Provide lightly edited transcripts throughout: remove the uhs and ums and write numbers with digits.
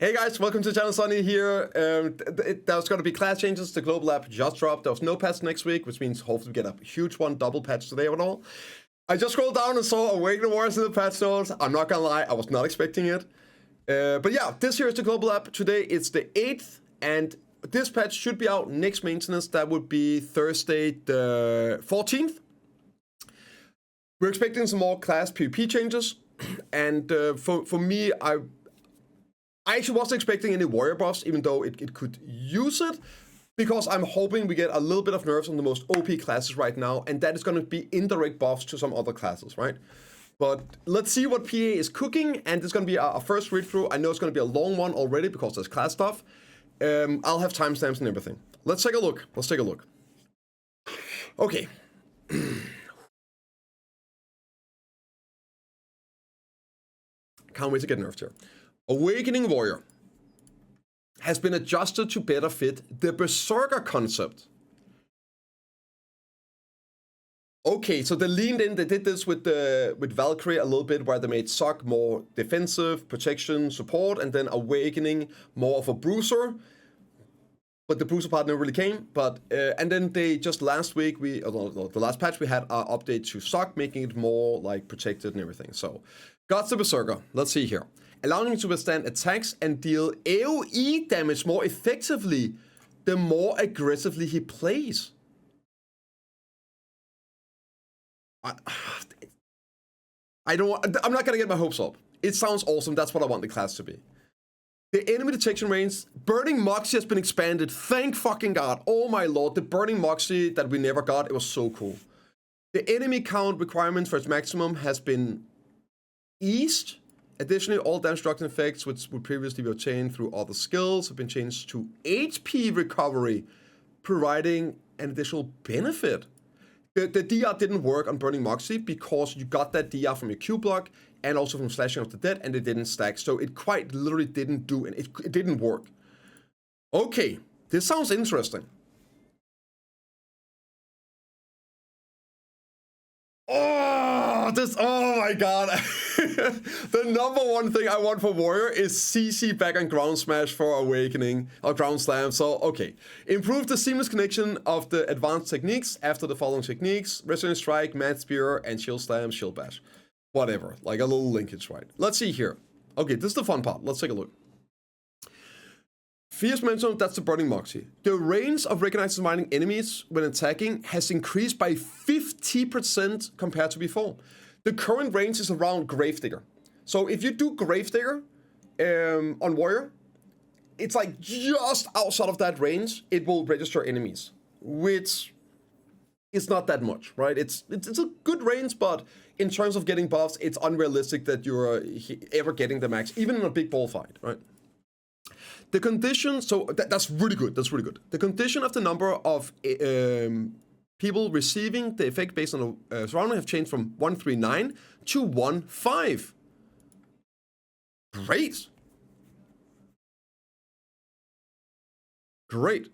Hey guys, welcome to Channel Sunny here. There's going to be class changes. The global app just dropped. There was no patch next week, which means hopefully we get a huge one, double patch today and all. I just scrolled down and saw Awakening Wars in the patch notes. I'm not going to lie, I was not expecting it. But yeah, this here is the global app. Today it's the 8th, and this patch should be out next maintenance. That would be Thursday the 14th. We're expecting some more class PvP changes. And for me, I actually wasn't expecting any warrior buffs, even though it could use it, because I'm hoping we get a little bit of nerfs on the most OP classes right now, and that is going to be indirect buffs to some other classes, right? But let's see what PA is cooking, and it's going to be our first read-through. I know it's going to be a long one already because there's class stuff. I'll have timestamps and everything. Let's take a look. Okay. Can't wait to get nerfed here. Awakening Warrior has been adjusted to better fit the Berserker concept. Okay, so they leaned in. They did this with Valkyrie a little bit, where they made Suck more defensive, protection, support, and then Awakening more of a bruiser. But the bruiser part never really came. But and then they just last week the last patch we had an update to Suck, making it more like protected and everything. So got the Berserker. Let's see here. Allowing him to withstand attacks and deal AoE damage more effectively the more aggressively he plays. I'm not gonna get my hopes up. It sounds awesome. That's what I want the class to be. The enemy detection range, Burning Moxie has been expanded. Thank fucking God. Oh my lord, the Burning Moxie that we never got, it was so cool. The enemy count requirement for its maximum has been eased. Additionally, all damage reduction effects, which would previously be obtained through other skills, have been changed to HP recovery, providing an additional benefit. The DR didn't work on Burning Moxie because you got that DR from your Q block and also from Slashing of the Dead, and it didn't stack. So it quite literally didn't do it. It didn't work. Okay, this sounds interesting. Oh my god. The number one thing I want for Warrior is CC back on Ground Smash for Awakening, or Ground Slam. So, okay. Improve the seamless connection of the advanced techniques after the following techniques: Resonant Strike, Mad Spear, and Shield Slam, Shield Bash. Whatever. Like a little linkage, right? Let's see here. Okay, this is the fun part. Let's take a look. Fierce Momentum, that's the Burning Moxie. The range of recognized surviving enemies when attacking has increased by 50% compared to before. The current range is around Gravedigger. So if you do Gravedigger on Warrior, it's like just outside of that range, it will register enemies, which is not that much, right? It's a good range, but in terms of getting buffs, it's unrealistic that you're ever getting the max, even in a big ball fight, right? The condition, so that's really good. That's really good. The condition of the number of people receiving the effect based on the surrounding have changed from 139 to 15. Great. Great.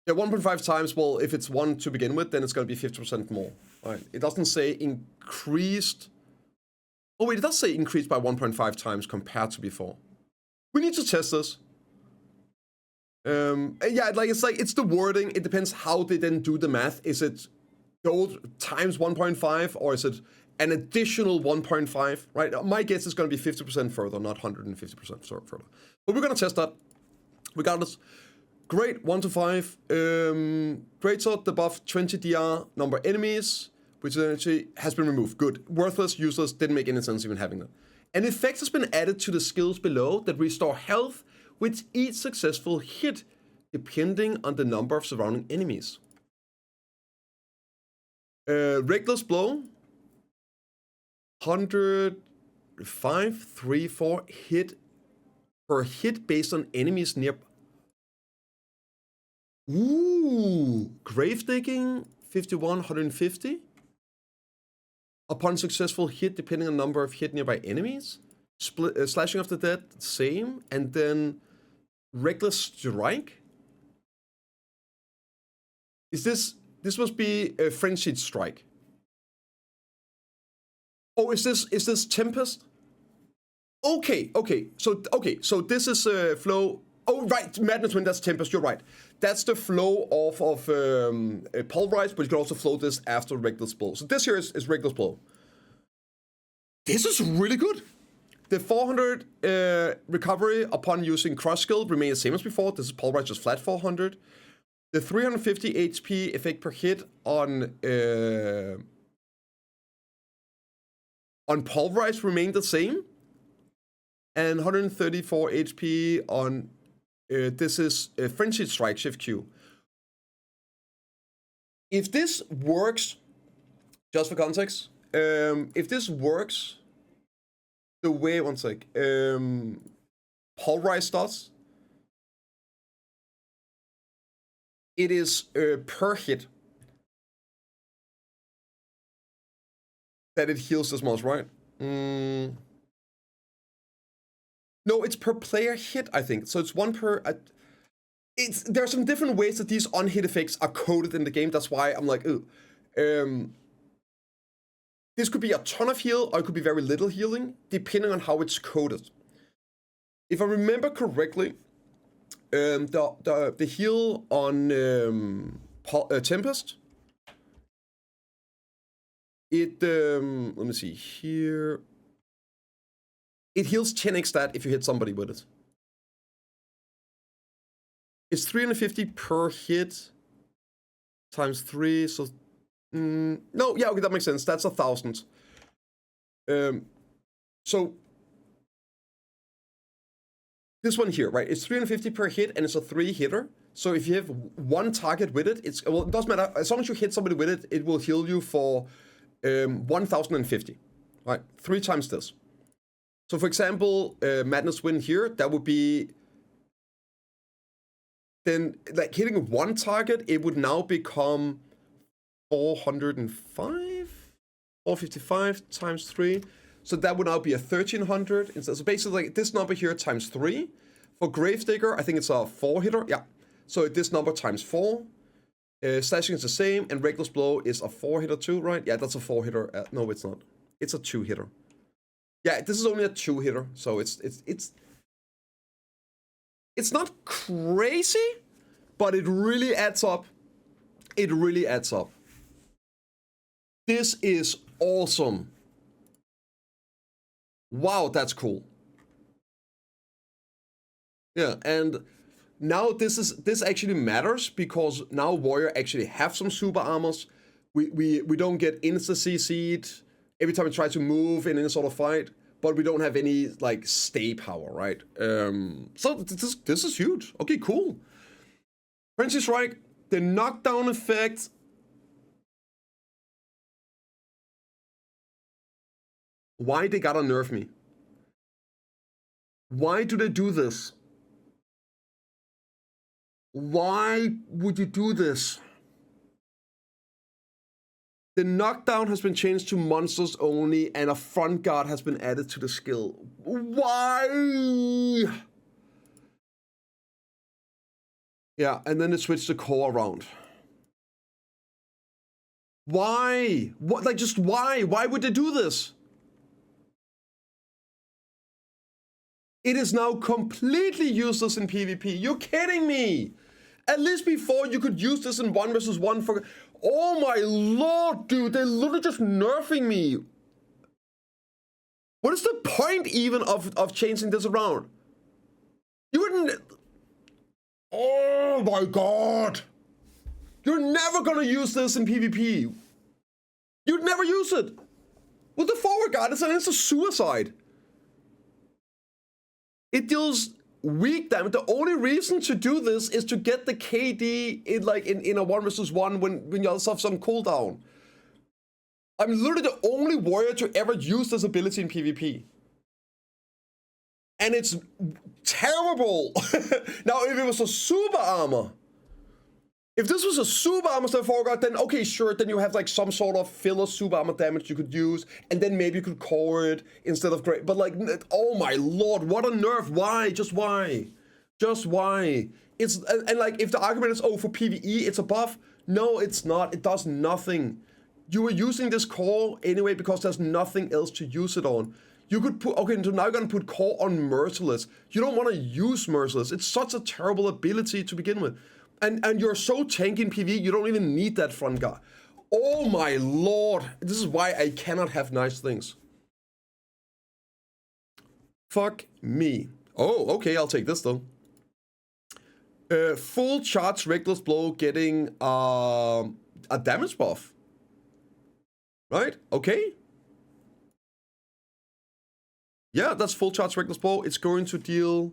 Yeah, 1.5 times. Well, if it's 1 to begin with, then it's going to be 50% more. All right. It doesn't say increased. Oh wait, it does say increased by 1.5 times compared to before. We need to test this. Yeah, it's the wording. It depends how they then do the math. Is it gold times 1.5, or is it an additional 1.5? Right. My guess is going to be 50% further, not 150% further. But we're going to test that. Regardless, great. 1 to 5. Great sword, the buff 20 DR number enemies, which actually has been removed. Good. Worthless, useless. Didn't make any sense even having that. An effect has been added to the skills below that restore health with each successful hit, depending on the number of surrounding enemies. Reckless Blow, 105, 3, 4 hit per hit based on enemies near. Ooh, Grave Digging, 51, 150. Upon successful hit, depending on the number of hit nearby enemies. Slashing of the Dead, same. And then Reckless Strike. This must be a Frenzied Strike. Oh, is this Tempest? Okay, so this is flow. Oh, right, Madness Wind, that's Tempest, you're right. That's the flow off of Pulverize, but you can also flow this after Reckless Blow. So this here is Reckless Blow. This is really good. The 400 recovery upon using Crush Skill remains the same as before. This is Pulverize, just flat 400. The 350 HP effect per hit on Pulverize remained the same. And 134 HP on, this is Frenzied Strike, Shift Q. If this works, just for context, if this works the way, one sec, Pulverize does, it is per hit that it heals this much, right? No, it's per player hit, I think. So it's one per. There are some different ways that these on-hit effects are coded in the game. That's why I'm like, ooh. This could be a ton of heal, or it could be very little healing, depending on how it's coded. If I remember correctly, the heal on Tempest, it let me see here. It heals 10x stat if you hit somebody with it. It's 350 per hit times 3, so no, yeah, okay, that makes sense. That's 1,000. So this one here, right? It's 350 per hit, and it's a 3-hitter. So if you have one target with it, it doesn't matter. As long as you hit somebody with it, it will heal you for 1,050, right? 3 times this. So for example, Madness Wind here, that would be, then like hitting one target, it would now become 455 times 3. So that would now be a 1,300 instead. So basically like this number here times 3. For Gravedigger, I think it's a 4-hitter. Yeah. So this number times 4. Slashing is the same, and Reckless Blow is a 4-hitter too, right? Yeah, that's a 4-hitter. No, it's not. It's a 2-hitter. Yeah, this is only a 2-hitter, so it's not crazy, but it really adds up. It really adds up. This is awesome. Wow, that's cool. Yeah, and now this actually matters because now Warrior actually have some super armors. We don't get insta-CC'd every time we try to move in any sort of fight, but we don't have any like stay power, right? So this is huge. Okay, cool. Frenzy Strike, the knockdown effect. Why they gotta nerf me? Why do they do this? Why would you do this? The knockdown has been changed to monsters only, and a front guard has been added to the skill. Why? Yeah, and then it switched the core around. Why? What? Like, just why? Why would they do this? It is now completely useless in PvP. You're kidding me! At least before you could use this in 1 versus 1 for... Oh my lord, dude, they're literally just nerfing me. What is the point even of changing this around? You wouldn't... Oh my god. You're never gonna use this in PvP. You'd never use it. With the forward guard, it's an insta-suicide. It deals weak damage. The only reason to do this is to get the KD in a 1 versus 1 when you also have some cooldown. I'm literally the only warrior to ever use this ability in PvP. And it's terrible. Now, if it was a super armor, if this was a super armor stuff forward, then okay, sure, then you have like some sort of filler super armor damage you could use, and then maybe you could core it instead of great. But like, oh my lord, what a nerf! Why? Just why? Just why? It's and like if the argument is, oh, for PvE it's a buff. No, it's not. It does nothing. You were using this core anyway because there's nothing else to use it on. You could put, okay, so now you're gonna put core on Merciless. You don't wanna use Merciless. It's such a terrible ability to begin with. And you're so tanky in PvE, you don't even need that front guard. Oh my lord. This is why I cannot have nice things. Fuck me. Oh, okay, I'll take this though. Full charge reckless blow getting a damage buff. Right? Okay. Yeah, that's full charge reckless blow. It's going to deal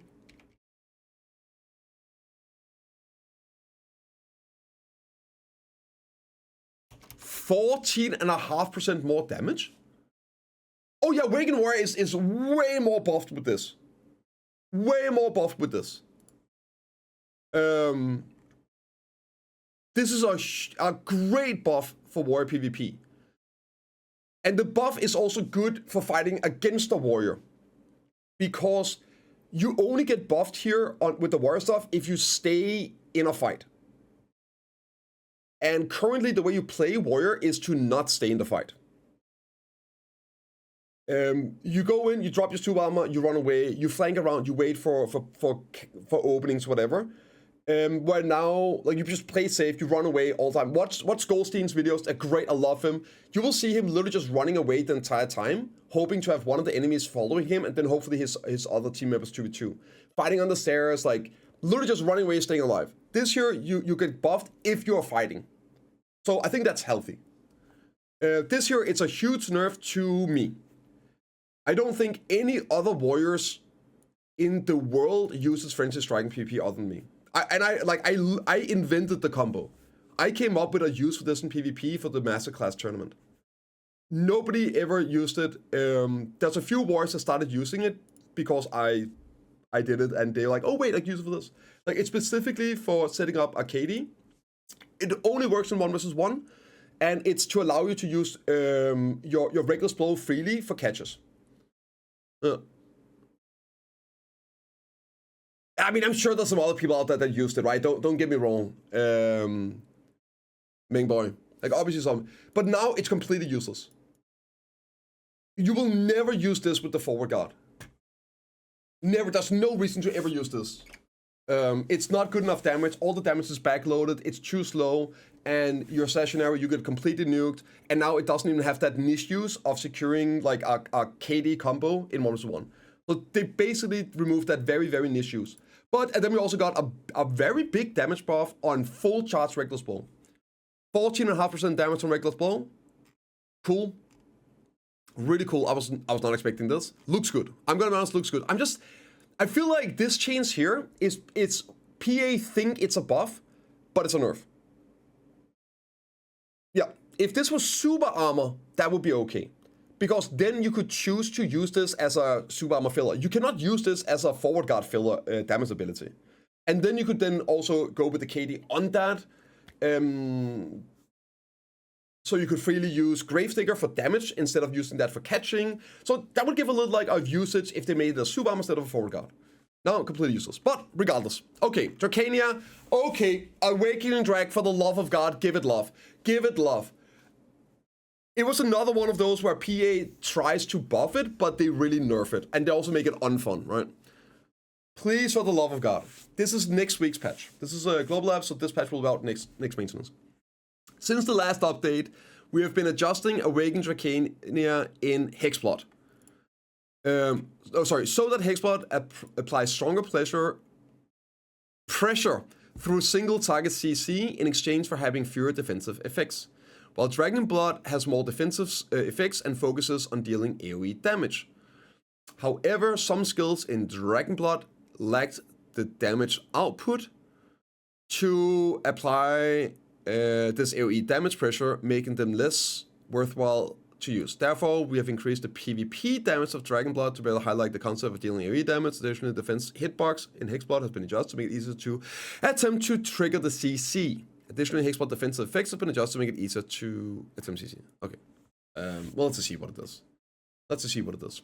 14.5% more damage. Oh yeah, Waken Warrior is way more buffed with this. Way more buffed with this. This is a great buff for Warrior PvP. And the buff is also good for fighting against the Warrior. Because you only get buffed here with the Warrior stuff if you stay in a fight. And currently the way you play Warrior is to not stay in the fight. You go in, you drop your 2 armor, you run away, you flank around, you wait for openings, whatever. Where now, like, you just play safe, you run away all the time. Watch Goldstein's videos, they're great, I love him. You will see him literally just running away the entire time, hoping to have one of the enemies following him, and then hopefully his other team members 2v2. Fighting on the stairs, like, literally just running away, staying alive. This year, you get buffed if you're fighting. So I think that's healthy. This year, it's a huge nerf to me. I don't think any other warriors in the world uses Frenzy Strike in PvP other than me. I invented the combo. I came up with a use for this in PvP for the Masterclass tournament. Nobody ever used it. There's a few warriors that started using it because I did it, and they're like, oh wait, I can use it for this. Like, it's specifically for setting up Arcady. It only works in 1 versus 1, and it's to allow you to use your reckless blow freely for catches. I mean, I'm sure there's some other people out there that used it, right? Don't get me wrong, Ming boy. Like, obviously some, but now it's completely useless. You will never use this with the forward guard. Never. There's no reason to ever use this. It's not good enough damage. All the damage is backloaded. It's too slow, and your stationary, you get completely nuked. And now it doesn't even have that niche use of securing like a KD combo in 1 versus 1. So they basically removed that very, very niche use. But and then we also got a very big damage buff on full charge reckless blow. 14.5% damage on reckless blow. Cool. Really cool. I was not expecting this. Looks good. I'm gonna be honest, looks good. I feel like this change here it's PA think it's a buff, but it's a nerf. Yeah, if this was super armor, that would be okay. Because then you could choose to use this as a super armor filler. You cannot use this as a forward guard filler damage ability. And then you could then also go with the KD on that. So you could freely use Gravesdigger for damage instead of using that for catching. So that would give a little like of usage if they made it a super armor instead of a forward guard. Now completely useless, but regardless. Okay, Drakania. Okay, Awakening Drag, for the love of God, give it love. Give it love. It was another one of those where PA tries to buff it, but they really nerf it. And they also make it unfun, right? Please, for the love of God. This is next week's patch. This is a global app, so this patch will be out next maintenance. Since the last update, we have been adjusting Awakened Drakania in Hexblood. So that Hexblood applies stronger pressure through single target CC in exchange for having fewer defensive effects, while Dragon Blood has more defensive effects and focuses on dealing AoE damage. However, some skills in Dragon Blood lacked the damage output to apply this AoE damage pressure, making them less worthwhile to use. Therefore, we have increased the PvP damage of Dragon Blood to better highlight the concept of dealing AoE damage. Additionally, the defense hitbox in Hexblood has been adjusted to make it easier to attempt to trigger the CC. Additionally, Hexblood defensive effects have been adjusted to make it easier to attempt CC. Okay. Well, let's see what it does. Let's see what it does.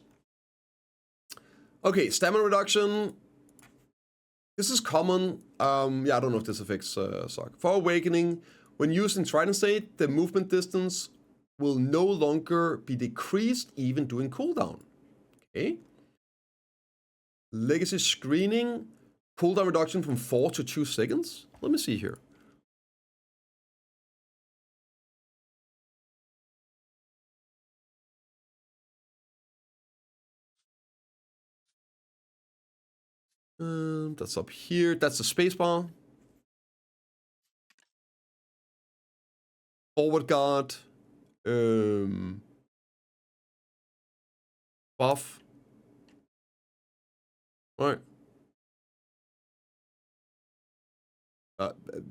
Okay, stamina reduction. This is common. Yeah, I don't know if this affects Sock. For Awakening, when used in Trident state, the movement distance will no longer be decreased even during cooldown. Okay. Legacy screening, cooldown reduction from 4 to 2 seconds. Let me see here. That's up here. That's the spacebar. Forward guard. Buff. All right.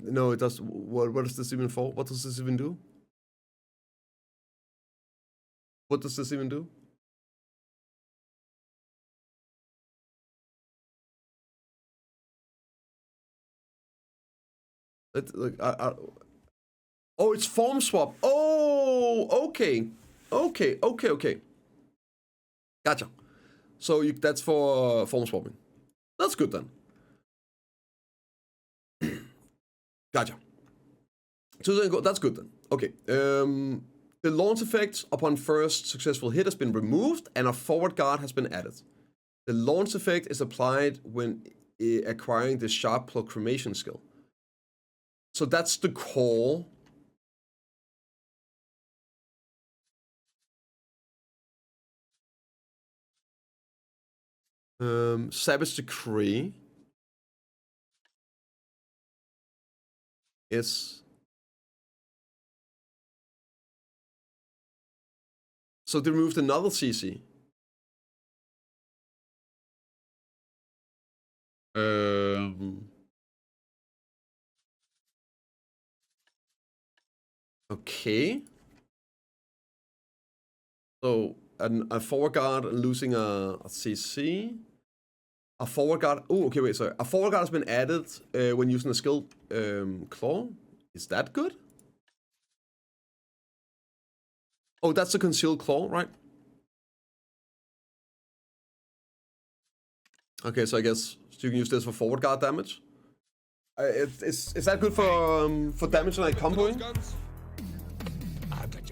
No, it does. What is this even for? What does this even do? What does this even do? Oh, it's form swap. Oh, okay. Okay. Gotcha. So that's for form swapping. That's good then. Gotcha. So that's good then. Okay. The launch effect upon first successful hit has been removed and a forward guard has been added. The launch effect is applied when acquiring the sharp proclamation skill. So that's the core. Savage Decree is... So they removed another CC. Okay. So a forward guard losing a CC. A forward guard. Oh, okay, wait, sorry. A forward guard has been added when using the skill claw. Is that good? Oh, that's the concealed claw, right? Okay, so I guess you can use this for forward guard damage. Is that good for damage like comboing?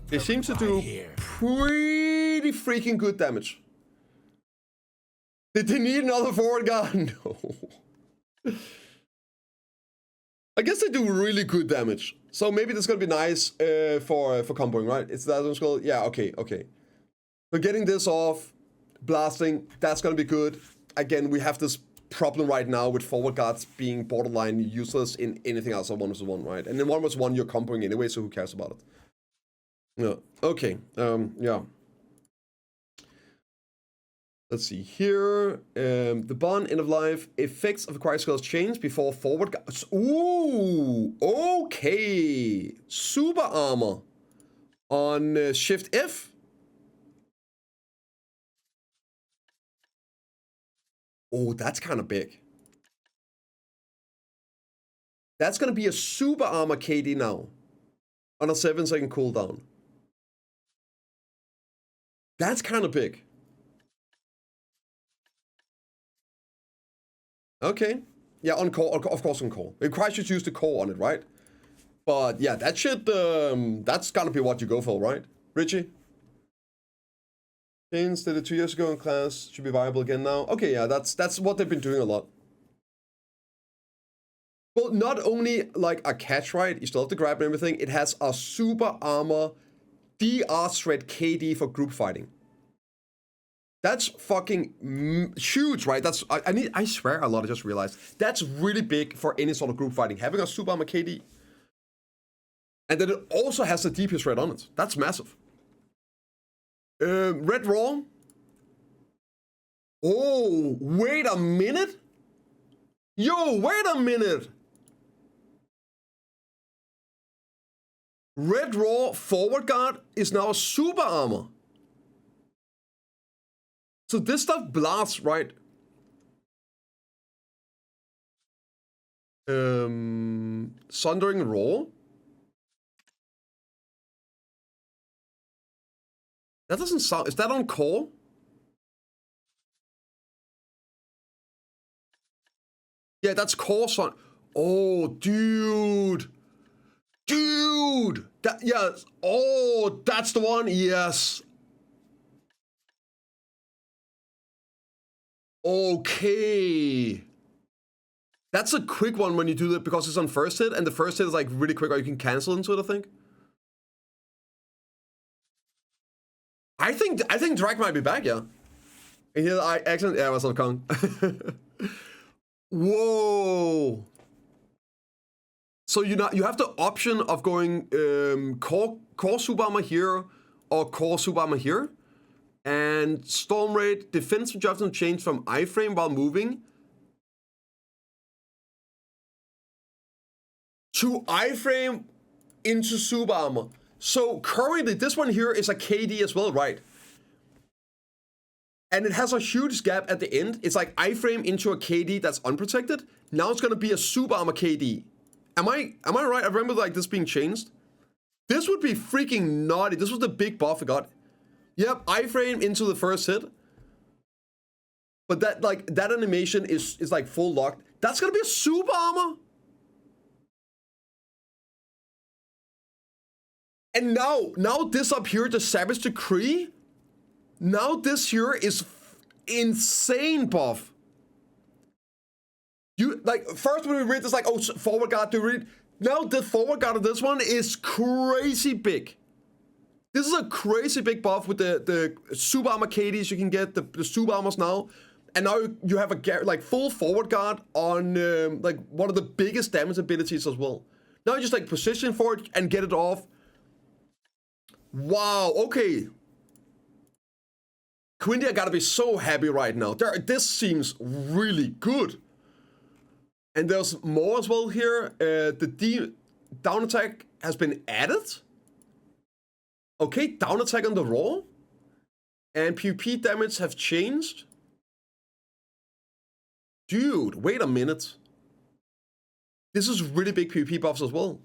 They seem to do pretty freaking good damage. Did they need another forward guard? No. I guess they do really good damage. So maybe this is gonna be nice for comboing, right? It's that skill. Yeah, okay. So getting this off, blasting, that's gonna be good. Again, we have this problem right now with forward guards being borderline useless in anything else than 1v1, right? And in 1v1 you're comboing anyway, so who cares about it? Yeah. Okay. Yeah. Let's see here. The bond end of life effects of acquired skills change before forward guards. Ooh. Okay. Super armor on Shift F. Oh, that's kind of big. That's gonna be a super armor KD now on a 7-second cooldown. That's kind of big. Okay. Yeah, on core, of course on core. You quite should use the core on it, right? But yeah, that should, that's gotta be what you go for, right? Richie? Chains did it 2 years ago in class, should be viable again now. Okay, yeah, that's what they've been doing a lot. Well, not only like a catch, right? You still have to grab and everything. It has a super armor DR threat KD for group fighting. That's fucking huge, right? That's I swear a lot. I just realized that's really big for any sort of group fighting. Having a super armor KD, and then it also has the DPS threat on it. That's massive. Red Raw. Oh, wait a minute. Yo, wait a minute. Red Raw forward guard is now a super armor. So this stuff blasts, right? Sundering Raw. That doesn't sound... Is that on core? Yeah, that's core son. Oh, dude. Dude. That, yeah. Oh, that's the one. Yes. Okay. That's a quick one when you do that because it's on first hit, and the first hit is like really quick, or you can cancel into it, I think. I think Drak might be back, yeah. And here I accident, yeah, what's up, Kong? Whoa. So you have the option of going core super armor here or core super armor here. And storm rate, defense adjustment change from iframe while moving to iframe into super armor. So currently this one here is a KD as well, right? And it has a huge gap at the end. It's like iframe into a KD that's unprotected. Now it's gonna be a super armor KD. Am I right? I remember like this being changed. This would be freaking naughty. This was the big buff I got. Yep, iframe into the first hit. But that animation is like full locked. That's gonna be a super armor. And now this up here, the Savage Decree. Now this here is insane buff. You like first when we read this like, oh, forward guard to read. Now the forward guard of this one is crazy big. This is a crazy big buff with the super armor KDs you can get, the super armors now. And now you have a like full forward guard on like one of the biggest damage abilities as well. Now you just like position for it and get it off. Wow, okay. Quindia gotta be so happy right now. This seems really good. And there's more as well here. The down attack has been added. Okay, down attack on the raw. And PvP damage have changed. Dude, wait a minute. This is really big PvP buffs as well.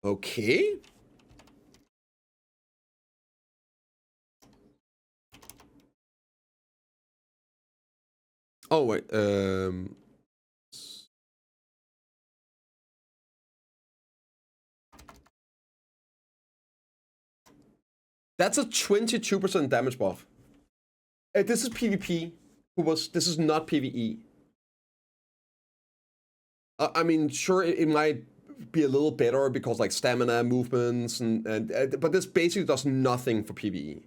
Okay. Oh, wait. That's a 22% damage buff. This is PvP. This is not PvE. I mean, sure, it might be a little better because like stamina, movements, but this basically does nothing for PvE.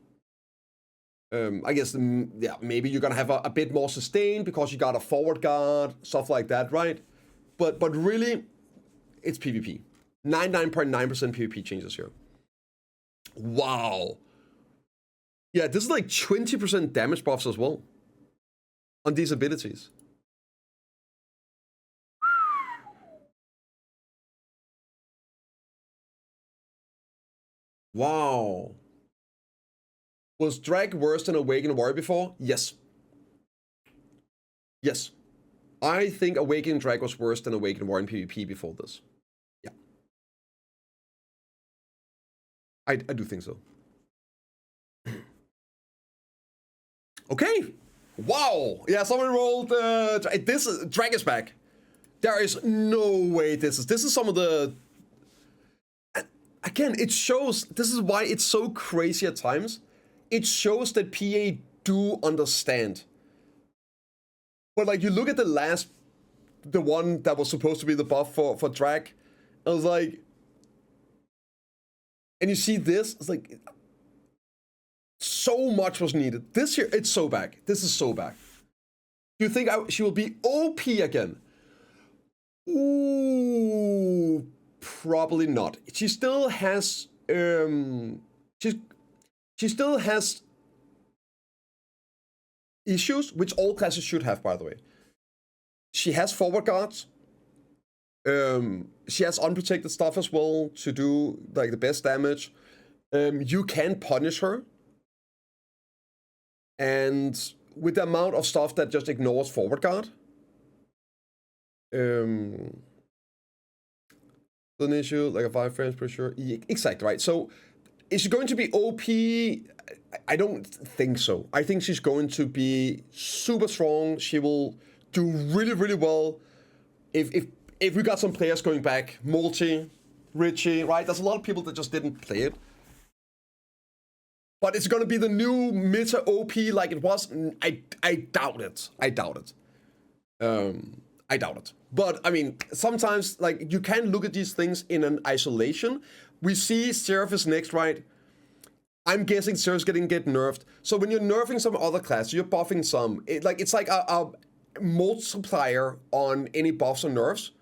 I guess, yeah, maybe you're gonna have a bit more sustain because you got a forward guard, stuff like that, right? But really, it's PvP. 99.9% PvP changes here. Wow. Yeah, this is like 20% damage buffs as well on these abilities. Wow. Was Drag worse than Awakened Warrior before? Yes. Yes. I think Awakened Drag was worse than Awakened Warrior in PvP before this. Yeah. I do think so. Okay. Wow. Yeah, someone rolled this Drag is back. There is no way this is some of the again, it shows this is why it's so crazy at times. It shows that PA do understand. But like you look at the one that was supposed to be the buff for Drag, I was like, and you see this, it's like so much was needed. This here, it's so back. This is so back. Do you think she will be OP again? Ooh, probably not. She still has she still has issues, which all classes should have, by the way. She has forward guards. She has unprotected stuff as well to do like the best damage. You can punish her. And with the amount of stuff that just ignores forward guard. An issue, like a 5 frames per sure. Exactly, right. So is she going to be OP? I don't think so. I think she's going to be super strong. She will do really, really well. If we got some players going back, Multi, Richie, right? There's a lot of people that just didn't play it. But it's gonna be the new meta OP like it was. I doubt it. I doubt it. I doubt it. But I mean, sometimes like you can look at these things in an isolation. We see Seraph is next, right? I'm guessing Seraph's get nerfed. So when you're nerfing some other class, you're buffing some. It's like a multiplier on any buffs or nerfs,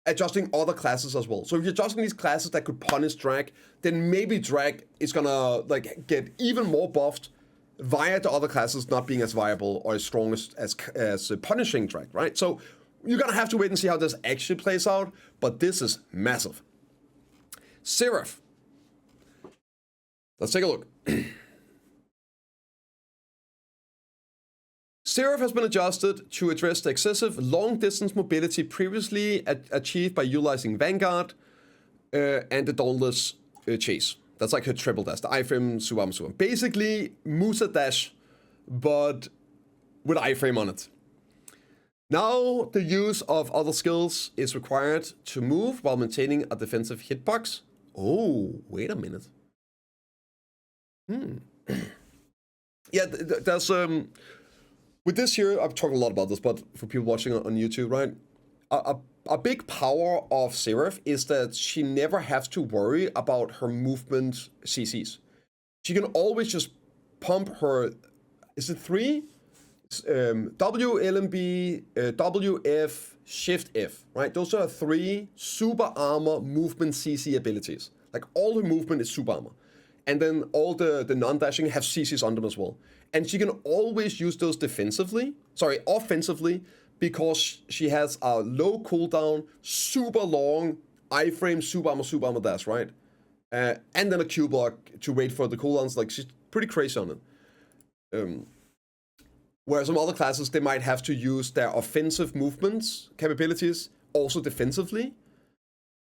adjusting other classes as well. So if you're adjusting these classes that could punish Drak, then maybe Drak is gonna like get even more buffed via the other classes not being as viable or as strong as punishing Drak, right? So you're gonna have to wait and see how this actually plays out, but this is massive. Seraph. Let's take a look. Seraph has been adjusted to address the excessive long-distance mobility previously achieved by utilizing Vanguard and the Dauntless Chase. That's like her triple dash, the iframe, Suam. Basically, Musa dash, but with iframe on it. Now, the use of other skills is required to move while maintaining a defensive hitbox. Oh, wait a minute. Yeah, there's with this here, I've talked a lot about this, but for people watching on YouTube, right? A big power of Seraph is that she never has to worry about her movement CCs. She can always just pump her, is it 3? W, LMB, WF, Shift F, right? Those are 3 super armor movement CC abilities. Like all her movement is super armor. And then all the non-dashing have CCs on them as well. And she can always use those offensively, because she has a low cooldown, super long iframe, super armor dash, right? And then a Q block to wait for the cooldowns. Like, she's pretty crazy on it. Whereas some other classes, they might have to use their offensive movements capabilities also defensively.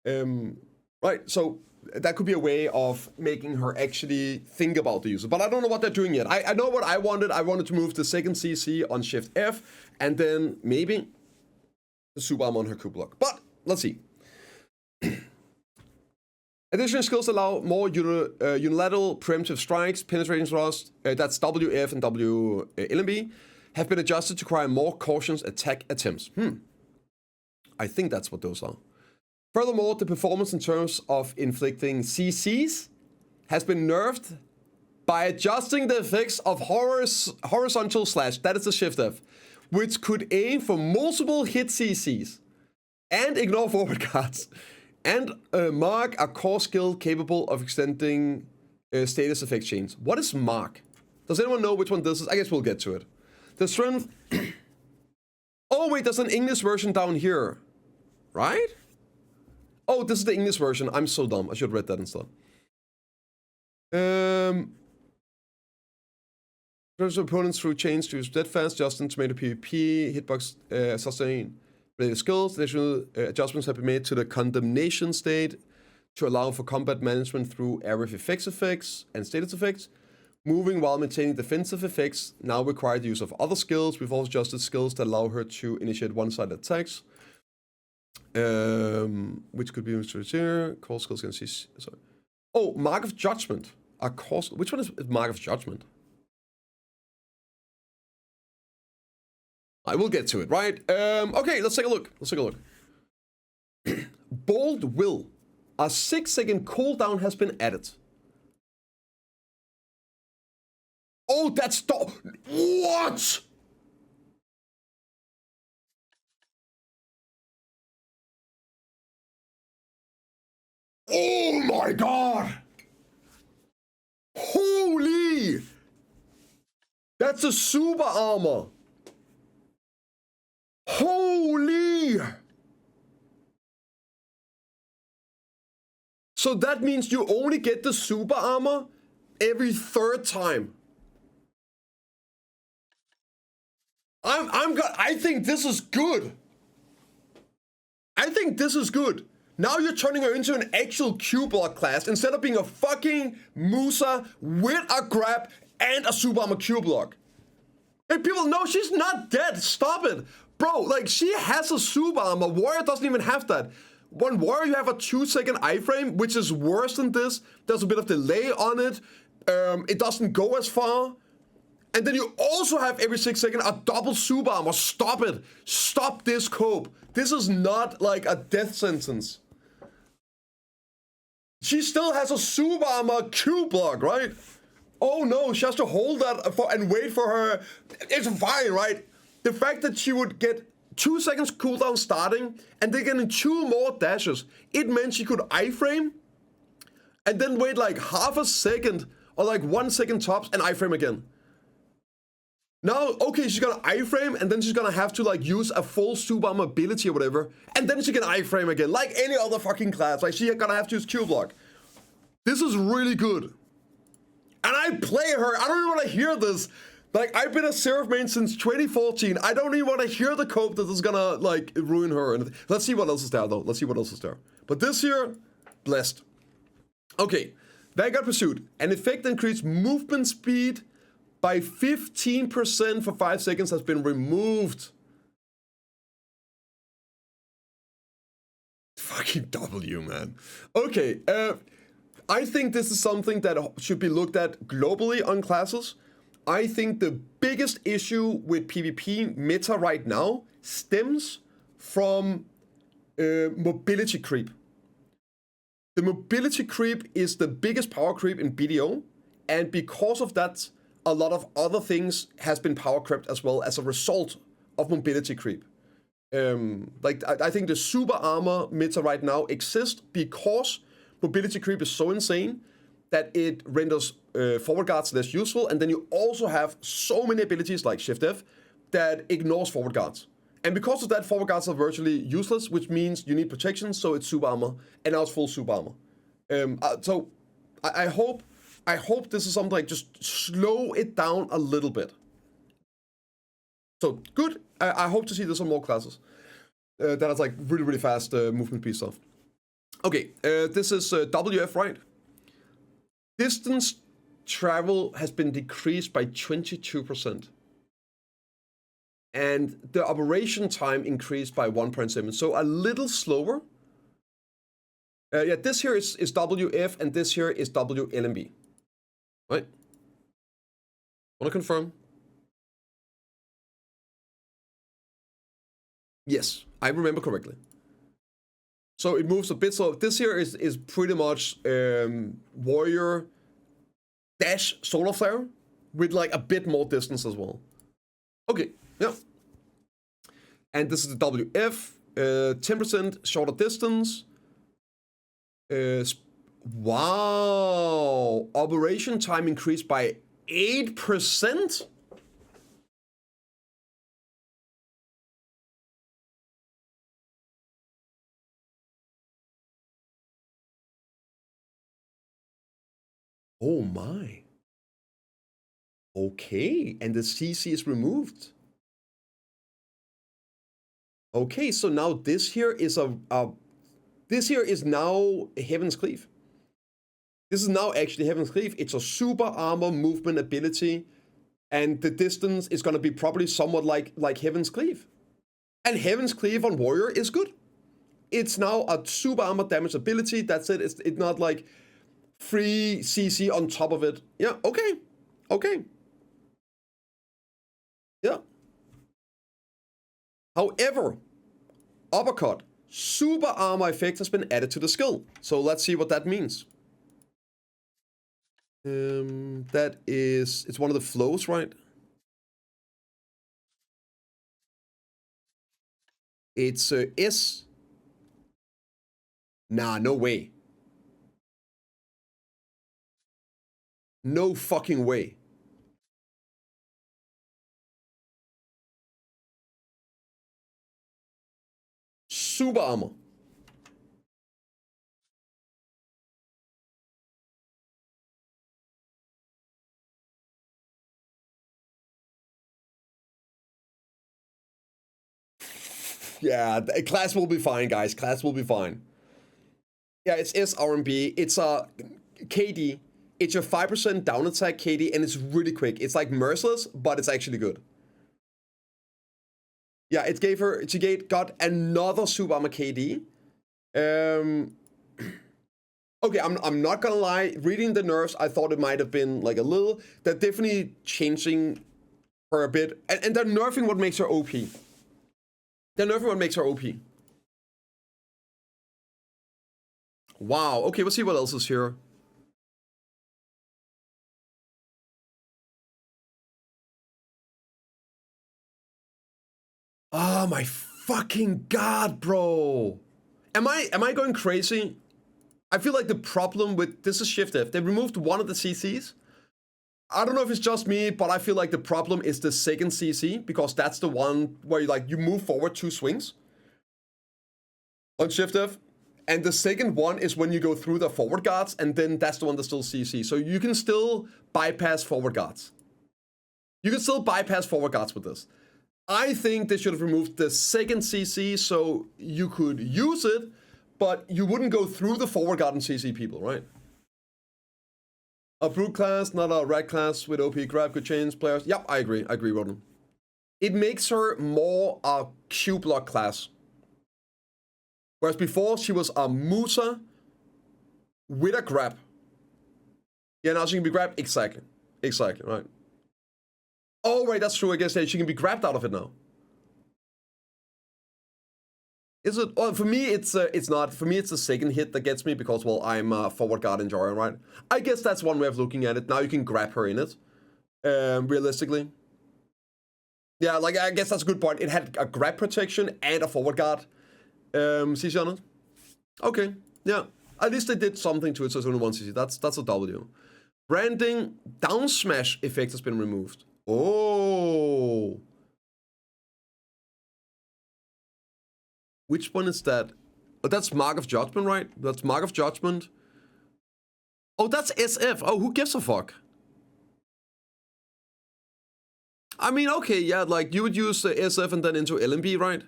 Right, so that could be a way of making her actually think about the user. But I don't know what they're doing yet. I know what I wanted. I wanted to move the second CC on Shift F, and then maybe the super armor on her Q block. But let's see. Additional skills allow more unilateral preemptive strikes, penetrating thrust, that's WF and WLMB, have been adjusted to require more cautious attack attempts. I think that's what those are. Furthermore, the performance in terms of inflicting CCs has been nerfed by adjusting the effects of horizontal slash, that is the Shift F, which could aim for multiple hit CCs and ignore forward cards, and mark a core skill capable of extending status effect chains. What is mark? Does anyone know which one this is? I guess we'll get to it. The strength... Oh wait, there's an English version down here, right? Oh, this is the English version. I'm so dumb. I should have read that instead. Pressure opponents through chains to steadfast, Justin, tomato PvP, hitbox, sustain related skills. Additional adjustments have been made to the condemnation state to allow for combat management through area effects and status effects. Moving while maintaining defensive effects now require the use of other skills. We've also adjusted skills that allow her to initiate one-sided attacks. Which could be here. Core skills can see. Sorry. Oh, Mark of Judgment. A core. Which one is Mark of Judgment? I will get to it, right? Okay, let's take a look. Bold Will. A 6-second cooldown has been added. Oh, that's what? Oh my god! Holy! That's a super armor! Holy! So that means you only get the super armor every 3rd time. I think this is good. Now you're turning her into an actual Q block class instead of being a fucking Musa with a grab and a super armor Q block. And people know she's not dead. Stop it. Bro, like, she has a super armor. Warrior doesn't even have that. When Warrior, you have a 2-second iframe, which is worse than this. There's a bit of delay on it. It doesn't go as far. And then you also have every 6 seconds a double super armor. Stop it. Stop this cope. This is not like a death sentence. She still has a super armor Q block, right? Oh no, she has to hold that and wait for her. It's fine, right? The fact that she would get 2 seconds cooldown starting and then getting 2 more dashes, it meant she could iframe and then wait like half a second or like 1 second tops and iframe again. Now, okay, she's gonna iframe and then she's gonna have to like use a full super armor ability or whatever, and then she can iframe again, like any other fucking class. Like she's gonna have to use Q block. This is really good. And I play her. I don't even want to hear this. Like, I've been a Seraph main since 2014. I don't even want to hear the cope that is gonna like ruin her. And let's see what else is there though. Let's see what else is there. But this here, blessed. Okay, Vanguard Pursuit. An effect increased movement speed by 15% for 5 seconds has been removed. Fucking W, man. Okay, I think this is something that should be looked at globally on classes. I think the biggest issue with PvP meta right now stems from mobility creep. The mobility creep is the biggest power creep in BDO, and because of that, a lot of other things has been power crept as well as a result of mobility creep. Like I think the super armor meta right now exists because mobility creep is so insane that it renders forward guards less useful, and then you also have so many abilities like Shift F that ignores forward guards. And because of that, forward guards are virtually useless, which means you need protection, so it's super armor, and now it's full super armor. So I hope this is something like just slow it down a little bit. So good. I hope to see this on more classes. That has like really fast movement speed stuff. Okay, this is WF, right? Distance travel has been decreased by 22%. And the operation time increased by 1.7, so a little slower. Yeah, this here is WF, and this here is WLMB. Right? Want to confirm? Yes, I remember correctly. So it moves a bit. So this here is pretty much warrior dash solar flare with like a bit more distance as well. Okay, yeah. And this is the WF, 10% shorter distance. Wow, operation time increased by 8%. Oh my. Okay, and the CC is removed. Okay, so now this here is this here is now Heaven's Cleave. This is now actually Heaven's Cleave. It's a super armor movement ability, and the distance is gonna be probably somewhat like Heaven's Cleave. And Heaven's Cleave on warrior is good. It's now a super armor damage ability. That's it. It's not like free CC on top of it. Yeah, okay. Okay. Yeah. However, uppercut, super armor effect has been added to the skill. So let's see what that means. It's one of the flows, right? It's S. Nah, no way. No fucking way. Super armor. Yeah, class will be fine, guys. Class will be fine. Yeah, it's SRMB. It's a KD. It's a 5% down attack KD, and it's really quick. It's like merciless, but it's actually good. Yeah, she got another super armor KD. Okay, I'm not gonna lie. Reading the nerfs, I thought it might have been like a little. They're definitely changing her a bit, and they're nerfing what makes her OP. They're nerfing what makes her OP. Wow. Okay, let's see what else is here. Oh my fucking god, bro! Am I going crazy? I feel like the problem with this is Shift F. They removed one of the CCs. I don't know if it's just me, but I feel like the problem is the second CC, because that's the one where you move forward 2 swings on Shift F. And the second one is when you go through the forward guards, and then that's the one that's still CC. So you can still bypass forward guards. You can still bypass forward guards with this. I think they should have removed the second CC so you could use it, but you wouldn't go through the forward guard and CC people, right? A brute class, not a red class with OP grab could change players. Yep, I agree, Roden. It makes her more a Q block class. Whereas before she was a Musa with a grab. Yeah, now she can be grabbed. Exactly, right. Oh, right, that's true. I guess she can be grabbed out of it now. Is it? Oh, for me, it's not. For me, it's the second hit that gets me because, well, I'm a forward guard enjoyer, right? I guess that's one way of looking at it. Now you can grab her in it, realistically. Yeah, like, I guess that's a good point. It had a grab protection and a forward guard. CC on it. Okay, yeah. At least they did something to it, so it's only 1 CC. That's a W. Branding down smash effect has been removed. Oh. Which one is that? Oh, that's Mark of Judgment, right? That's Mark of Judgment. Oh, that's SF. Oh, who gives a fuck? I mean, okay, yeah, like you would use SF and then into LMB, right?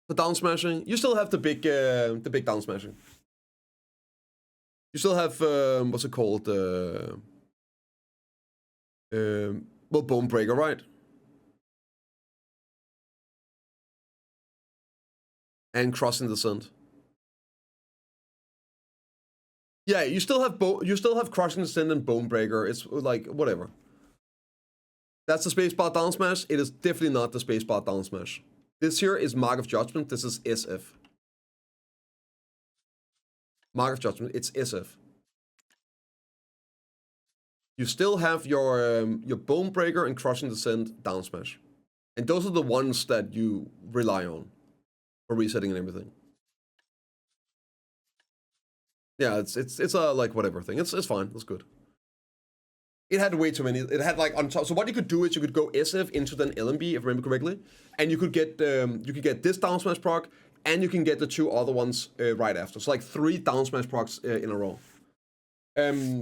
For down smashing, you still have the big down smashing. You still have what's it called? Well, Bone Breaker, right? And Crossing the Sand. Yeah, you still have Crossing the Sand and Bone Breaker. It's like whatever. That's the spacebar down smash. It is definitely not the spacebar down smash. This here is Mark of Judgment. This is SF. Mark of Judgment. It's SF. You still have your Bone Breaker and Crushing the Sand down smash, and those are the ones that you rely on for resetting and everything. Yeah, it's a like whatever thing. It's fine. It's good. It had way too many. It had like on top. So what you could do is you could go SF into then LMB, if I remember correctly, and you could get this down smash proc, and you can get the 2 other ones right after. So like 3 down smash procs in a row.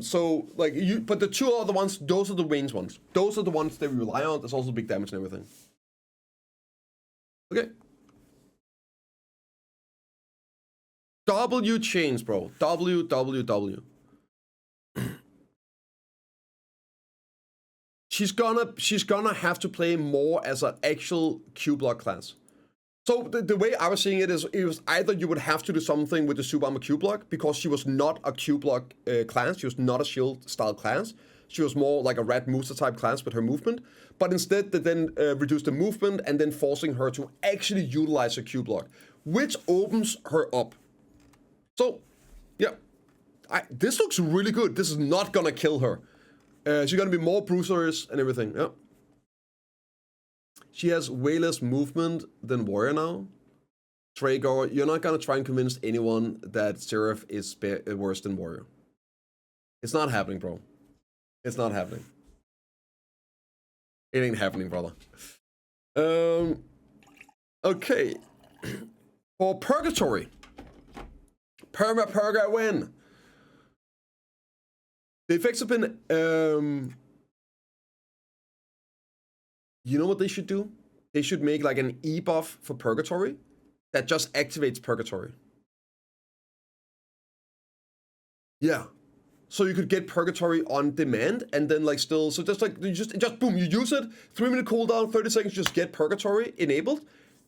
So like but the 2 other ones, those are the range ones. Those are the ones that we rely on. There's also big damage and everything. Okay. W chains, bro. W. She's gonna have to play more as an actual Q block class. So the way I was seeing it is, it was either you would have to do something with the Super Armor Q block, because she was not a Q block class. She was not a shield style class. She was more like a Red Musa type class with her movement. But instead they then reduced the movement and then forcing her to actually utilize her Q block, which opens her up. So, yeah. This looks really good. This is not gonna kill her. She's gonna be more bruisers and everything, yeah. She has way less movement than Warrior now. Traegor, you're not gonna try and convince anyone that Seraph is worse than Warrior. It's not happening, bro. It's not happening. It ain't happening, brother. Okay. For Purgatory. Purga win. The effects have been, you know what they should do? They should make like an E-buff for Purgatory that just activates Purgatory. Yeah. So you could get Purgatory on demand and then like still, so just like, just boom, you use it, 3-minute cooldown, 30 seconds, just get Purgatory enabled.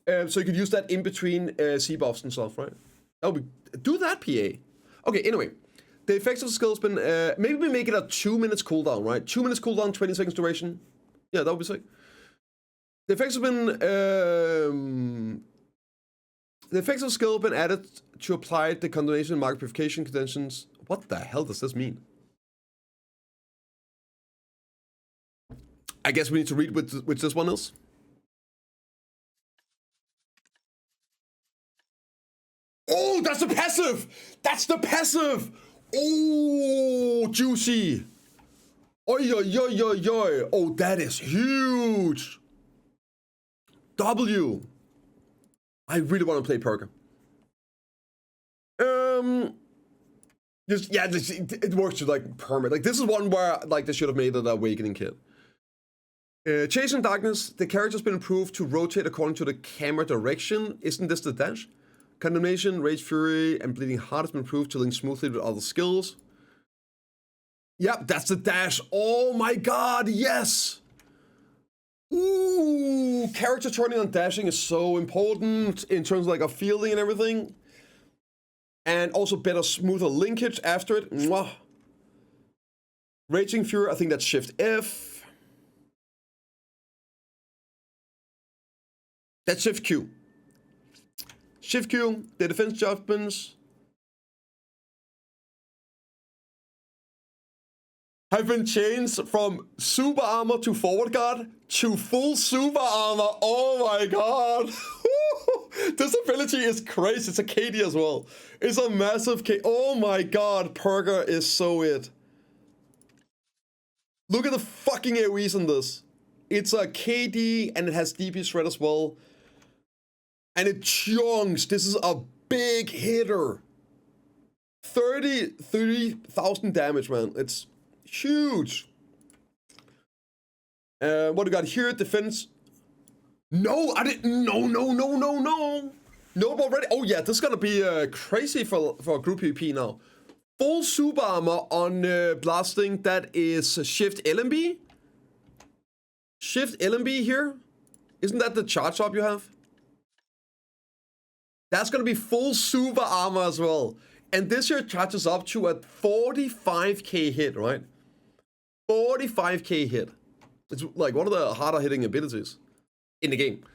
So you could use that in between C-buffs and stuff, right? Oh, do that, PA. Okay, anyway. The effects of the skill has been, maybe we make it a 2 minutes cooldown, right? 2 minutes cooldown, 20 seconds duration. Yeah, that would be sick. The effects have been, the effects of skill have been added to apply the condemnation market purification conditions. What the hell does this mean? I guess we need to read which this one is. Oh, that's the passive! That's the passive! Oh, juicy! Oi, oi, oi, oi, oi. Oh, that is huge! W. I really want to play Perker. It works to like permit. Like this is one where like they should have made it an awakening kit. Chasing Darkness, the character's been improved to rotate according to the camera direction. Isn't this the dash? Condemnation, Rage Fury, and Bleeding Heart has been improved to link smoothly with other skills. Yep, that's the dash. Oh my god, yes! Ooh, character turning on dashing is so important in terms of like a fielding and everything. And also better, smoother linkage after it. Mwah. Raging Fury, I think that's Shift F. That's Shift Q. Shift Q, the defense judgments have been changed from super armor to forward guard to full super armor. Oh my god. This ability is crazy. It's a KD as well. It's a massive K. Oh my god, Perker is so it. Look at the fucking AoEs on this. It's a KD and it has DP shred as well. And it chunks. This is a big hitter. 33,000 damage, man. It's huge. What do we got here? Defense. No, I didn't. No. Nope already. Oh yeah, this is gonna be crazy for group PvP now. Full super armor on blasting. That is Shift LMB. Shift LMB here. Isn't that the charge up you have? That's gonna be full super armor as well. And this here charges up to a 45k hit, right? 45k hit. It's like one of the harder hitting abilities in the game.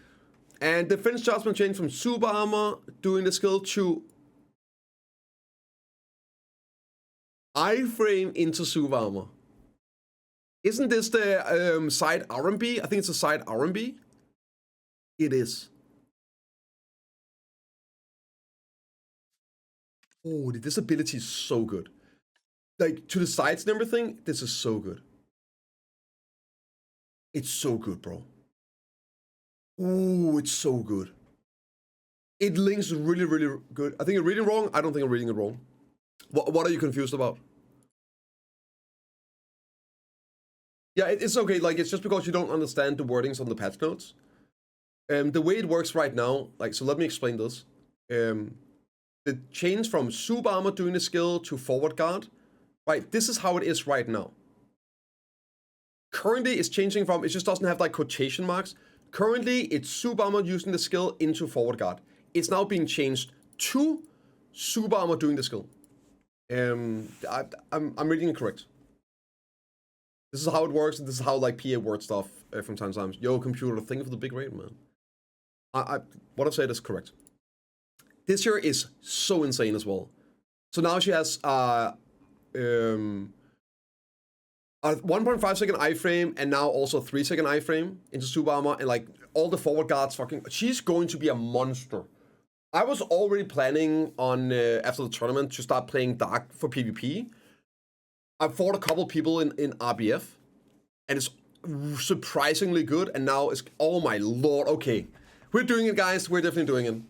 And defense judgment changed from super armor doing the skill to iframe into super armor. Isn't this the side R&B? I think it's a side R&B. It is. Oh, this ability is so good. Like, to the sides and everything, this is so good. It's so good, bro. Ooh, it's so good. It links really, really good. I think I'm reading wrong. I don't think I'm reading it wrong. What are you confused about? Yeah, it's okay. Like, it's just because you don't understand the wordings on the patch notes. The way it works right now, like, so let me explain this. The change from super armor doing the skill to forward guard, right? This is how it is right now. Currently, it's changing from, it just doesn't have like quotation marks. Currently, it's super armor using the skill into forward guard. It's now being changed to super armor doing the skill. I'm reading it correct. This is how it works, and this is how like PA word stuff from time to time. Yo, computer, think of the big raid, man. What I've said is correct. This here is so insane as well. So now she has a 1.5 second iframe and now also 3 second iframe into super armor, and like all the forward guards fucking. She's going to be a monster. I was already planning on after the tournament to start playing Dark for PvP. I fought a couple people in RBF, and it's surprisingly good. And now it's, oh my lord, okay, we're doing it, guys. We're definitely doing it.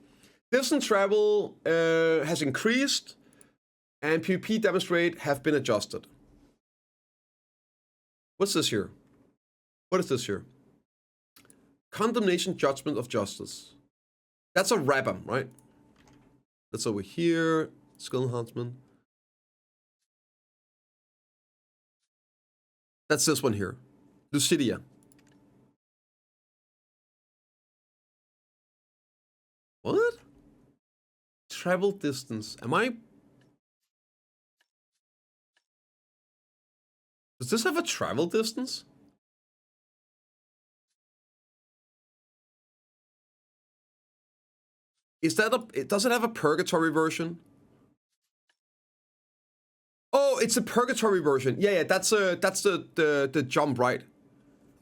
Distance travel has increased, and PvP damage rate have been adjusted. What's this here? What is this here? Condemnation Judgment of Justice. That's a Rabam, right? That's over here. Skill enhancement. That's this one here. Lucidia. What? travel distance. Does this have a travel distance? Is that does it have a purgatory version? Oh, it's a purgatory version. Yeah, that's the jump, right?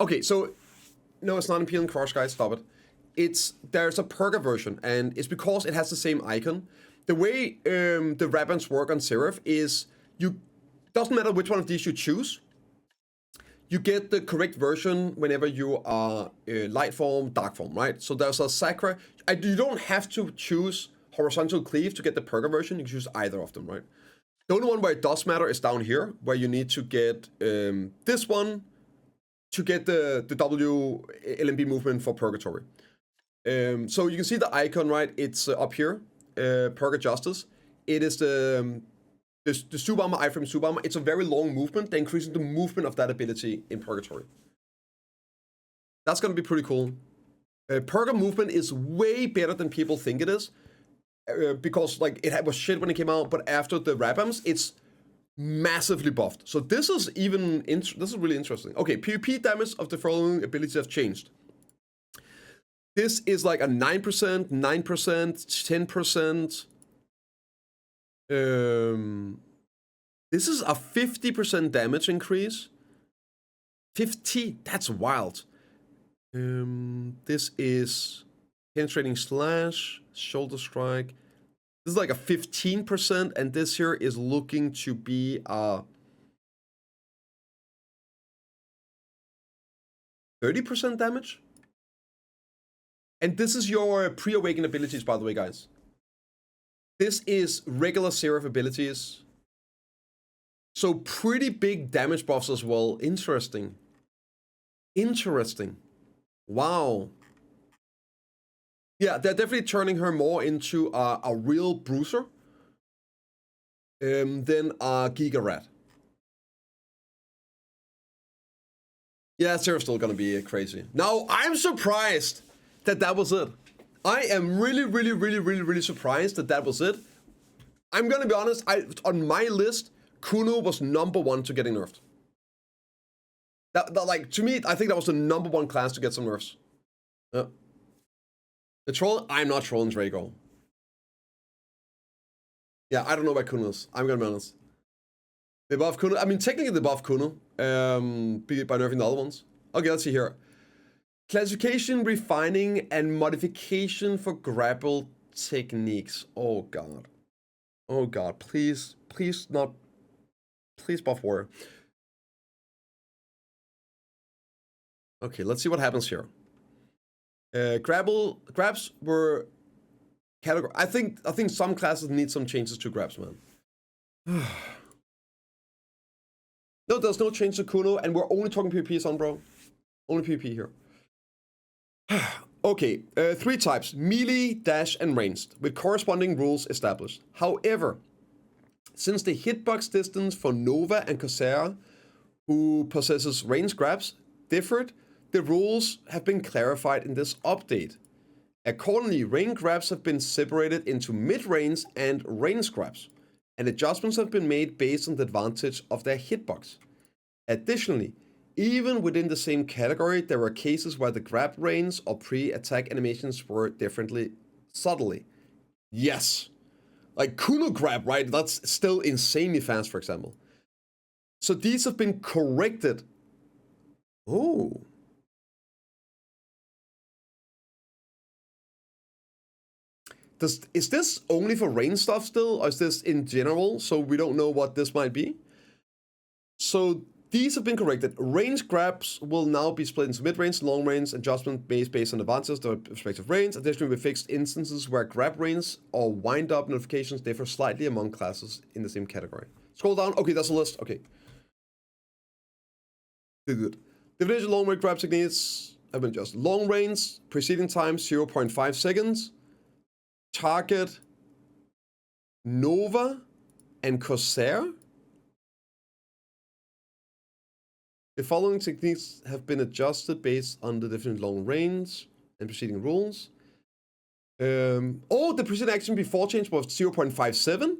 Okay, so no, it's not Imperial Crush, guys. Stop it. There's a purga version, and it's because it has the same icon. The way the weapons work on Seraph is doesn't matter which one of these you choose. You get the correct version whenever you are light form, dark form, right? So there's a Sacra. You don't have to choose horizontal cleave to get the purga version. You can choose either of them, right? The only one where it does matter is down here, where you need to get this one to get the W LMB movement for Purgatory. So you can see the icon, right? It's up here, Purga Justice. It is the Super Armor, iframe Super Armor. It's a very long movement. They're increasing the movement of that ability in Purgatory. That's going to be pretty cool. Purga movement is way better than people think it is. Because like it was shit when it came out, but after the Rabams, it's massively buffed. So this is really interesting. Okay, PvP damage of the following abilities have changed. This is like a 9%, 9%, 10%. This is a 50% damage increase. 50, that's wild. This is penetrating slash, shoulder strike. This is like a 15%, and this here is looking to be a 30% damage. And this is your pre-awakened abilities, by the way, guys. This is regular Seraph abilities. So pretty big damage buffs as well. Interesting. Interesting. Wow. Yeah, they're definitely turning her more into a real bruiser than a Giga Rat. Yeah, Seraph's still gonna be crazy. Now, I'm surprised that was it. I am really surprised that was it. I'm gonna be honest, on my list, Kuno was #1 to getting nerfed. That like, to me, I think that was the #1 class to get some nerfs. Yeah. The troll, I'm not trolling Draco. Yeah, I don't know about Kunos. I'm gonna be honest. They buff Kuno. I mean, technically they buff Kuno by nerfing the other ones. Okay, let's see here. Classification, refining, and modification for grapple techniques. Oh god. Oh god. Please not. Please buff warrior. Okay, let's see what happens here. Grabs were category. I think some classes need some changes to grabs, man. No, there's no change to Kuno, and we're only talking PvP, son, bro. Only PvP here. Okay, 3 types: melee, dash, and ranged, with corresponding rules established. However, since the hitbox distance for Nova and Corsair, who possesses ranged grabs, differed, the rules have been clarified in this update. Accordingly, ranged grabs have been separated into mid-range and ranged grabs, and adjustments have been made based on the advantage of their hitbox. Additionally, even within the same category, there were cases where the grab range or pre-attack animations were differently subtly. Yes. Like Kuno grab, right? That's still insanely fast, for example. So these have been corrected. Oh. Is this only for range stuff still, or is this in general? So we don't know what this might be. So these have been corrected. Range grabs will now be split into mid-range, long-range, adjustment based on advances to respective range. Additionally, with fixed instances where grab range or wind-up notifications differ slightly among classes in the same category. Scroll down. Okay, that's a list. Okay. Good. Definition long-range grab techniques have been adjusted. Long range, preceding time 0.5 seconds. Target Nova and Corsair. The following techniques have been adjusted based on the different long range and preceding rules. Oh, the precision action before change was 0.57.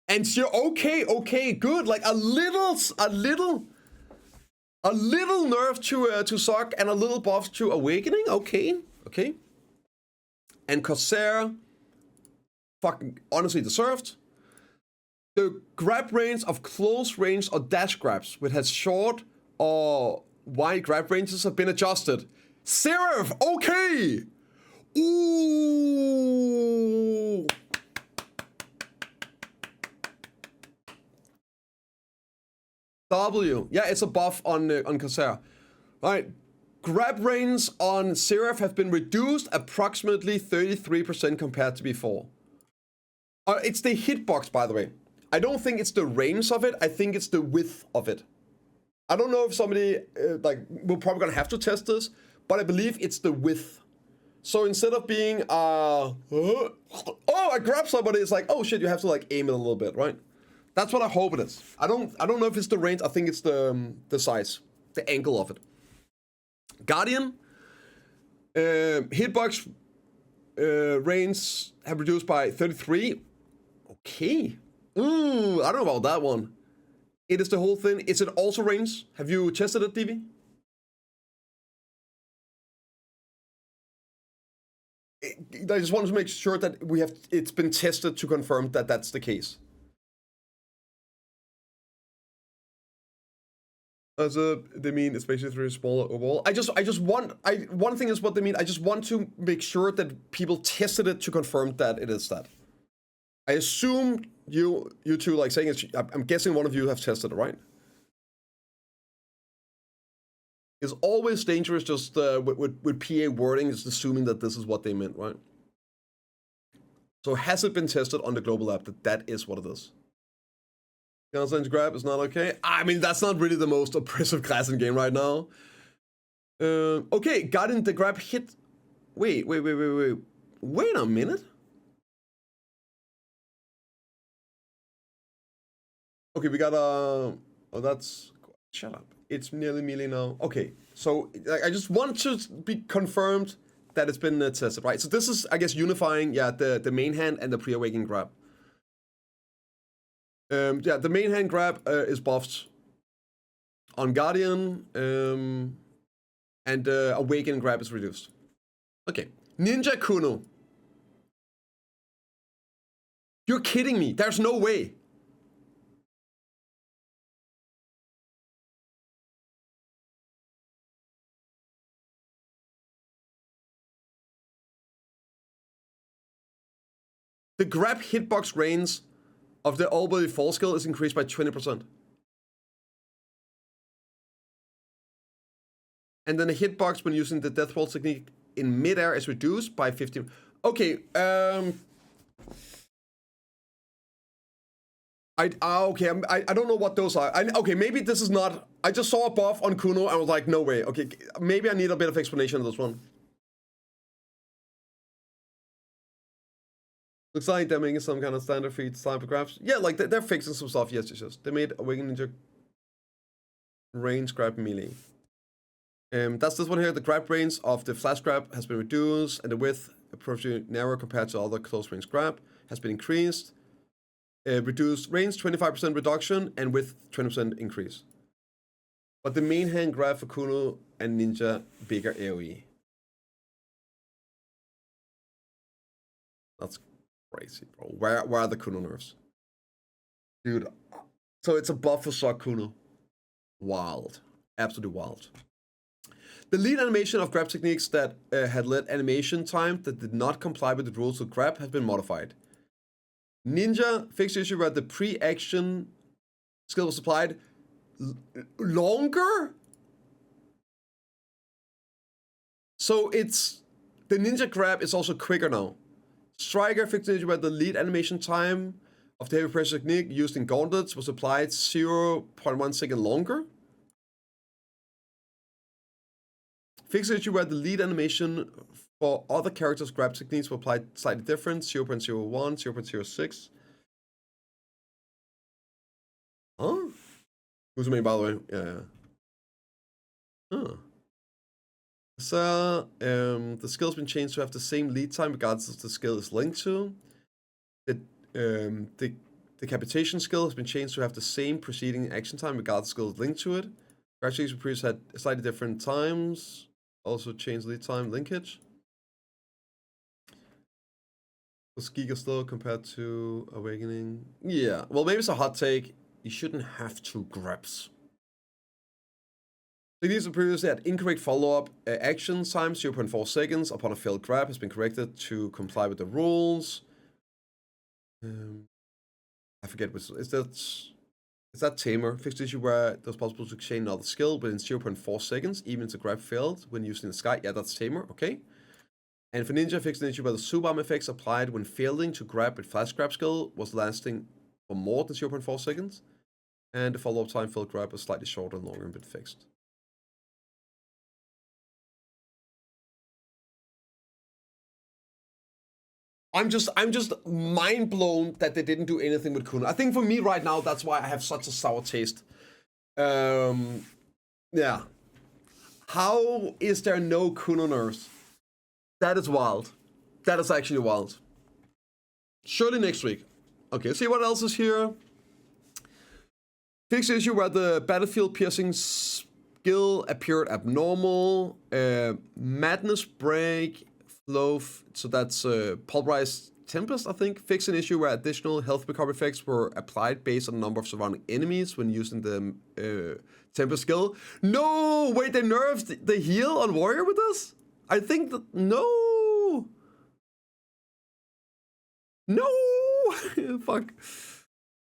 And okay, good. Like a little nerf to Suck and a little buff to Awakening. Okay. And Corsair, fucking honestly deserved. The grab range of close range or dash grabs, which has short or wide grab ranges, have been adjusted. Seraph, okay. Ooh. W. Yeah, it's a buff on Corsair. All right. Grab range on Seraph have been reduced approximately 33% compared to before. It's the hitbox, by the way. I don't think it's the range of it. I think it's the width of it. I don't know if somebody, we're probably gonna have to test this, but I believe it's the width. So instead of being, I grab somebody, it's like, oh shit, you have to like aim it a little bit, right? That's what I hope it is. I don't know if it's the range. I think it's the size, the angle of it. Guardian, hitbox range have reduced by 33. Okay. Ooh, I don't know about that one. It is the whole thing. Is it also range? Have you tested it, DV? I just wanted to make sure that it's been tested to confirm that that's the case. They mean it's basically through a smaller overall. One thing is what they mean. I just want to make sure that people tested it to confirm that it is that. I assume you two like saying it's, I'm guessing one of you have tested it, right? It's always dangerous just with PA wording is assuming that this is what they meant, right? So has it been tested on the global app that is what it is? Constant grab is not okay. I mean, that's not really the most oppressive class in game right now. Okay, Guardian the grab hit. Wait a minute. Okay, we got oh, that's, shut up. It's nearly melee now. Okay, so I just want to be confirmed that it's been tested, right? So this is, I guess, unifying, yeah, the main hand and the pre-awakening grab. Yeah, the main hand grab is buffed on Guardian, and awakening grab is reduced. Okay, Ninja Kuno. You're kidding me. There's no way. The grab hitbox range of the all-body fall skill is increased by 20%. And then the hitbox when using the death roll technique in midair is reduced by 50. Okay, I don't know what those are. Okay, maybe this is not. I just saw a buff on Kuno. I was like, no way. Okay, maybe I need a bit of explanation of this one. Looks like they're making some kind of standard feed sniper grabs. Yeah, like they're fixing some stuff. Yes. They made Awakening Ninja range grab melee. That's this one here. The grab range of the flash grab has been reduced, and the width approaching narrow compared to other close range grab has been increased. Reduced range 25% reduction, and width 20% increase. But the main hand grab for Kuno and Ninja bigger AoE. That's crazy, bro. Where are the Kuno nerfs? Dude, so it's a buff for Suck Kuno. Wild. Absolutely wild. The lead animation of grab techniques that had led animation time that did not comply with the rules of grab has been modified. Ninja fixed the issue where the pre-action skill was applied longer? So it's... The Ninja grab is also quicker now. Striker fixed the issue where the lead animation time of the heavy pressure technique used in gauntlets was applied 0.1 second longer. Fix the issue where the lead animation for other characters' grab techniques were applied slightly different, 0.01, 0.06. Huh? Who's me, by the way? Yeah. Huh. So, the skill's been changed to have the same lead time regardless of the skill is linked to. The decapitation skill has been changed to have the same preceding action time regardless of the skill is linked to it. Characteristics previously had slightly different times. Also changed lead time linkage. Was Giga slow compared to Awakening? Yeah, well, maybe it's a hot take. You shouldn't have two grabs. These are previously had incorrect follow-up action time, 0.4 seconds upon a failed grab has been corrected to comply with the rules. I forget which is that Tamer fixed issue where it was possible to chain another skill within 0.4 seconds, even if the grab failed when using the sky. Yeah, that's Tamer. Okay. And for Ninja, fixed an issue where the Subam effects applied when failing to grab with flash grab skill was lasting for more than 0.4 seconds, and the follow-up time failed grab was slightly shorter and longer and been fixed. I'm just mind blown that they didn't do anything with Kuno. I think for me right now, that's why I have such a sour taste. Yeah. How is there no Kuno nerfs? That is wild. That is actually wild. Surely next week. Okay, see what else is here. Fixed issue where the battlefield piercing skill appeared abnormal. Madness break. So that's Pulverized Tempest, I think. Fix an issue where additional health recovery effects were applied based on the number of surrounding enemies when using the Tempest skill. No! Wait, they nerfed the heal on Warrior with this? I think that... No! No! Fuck.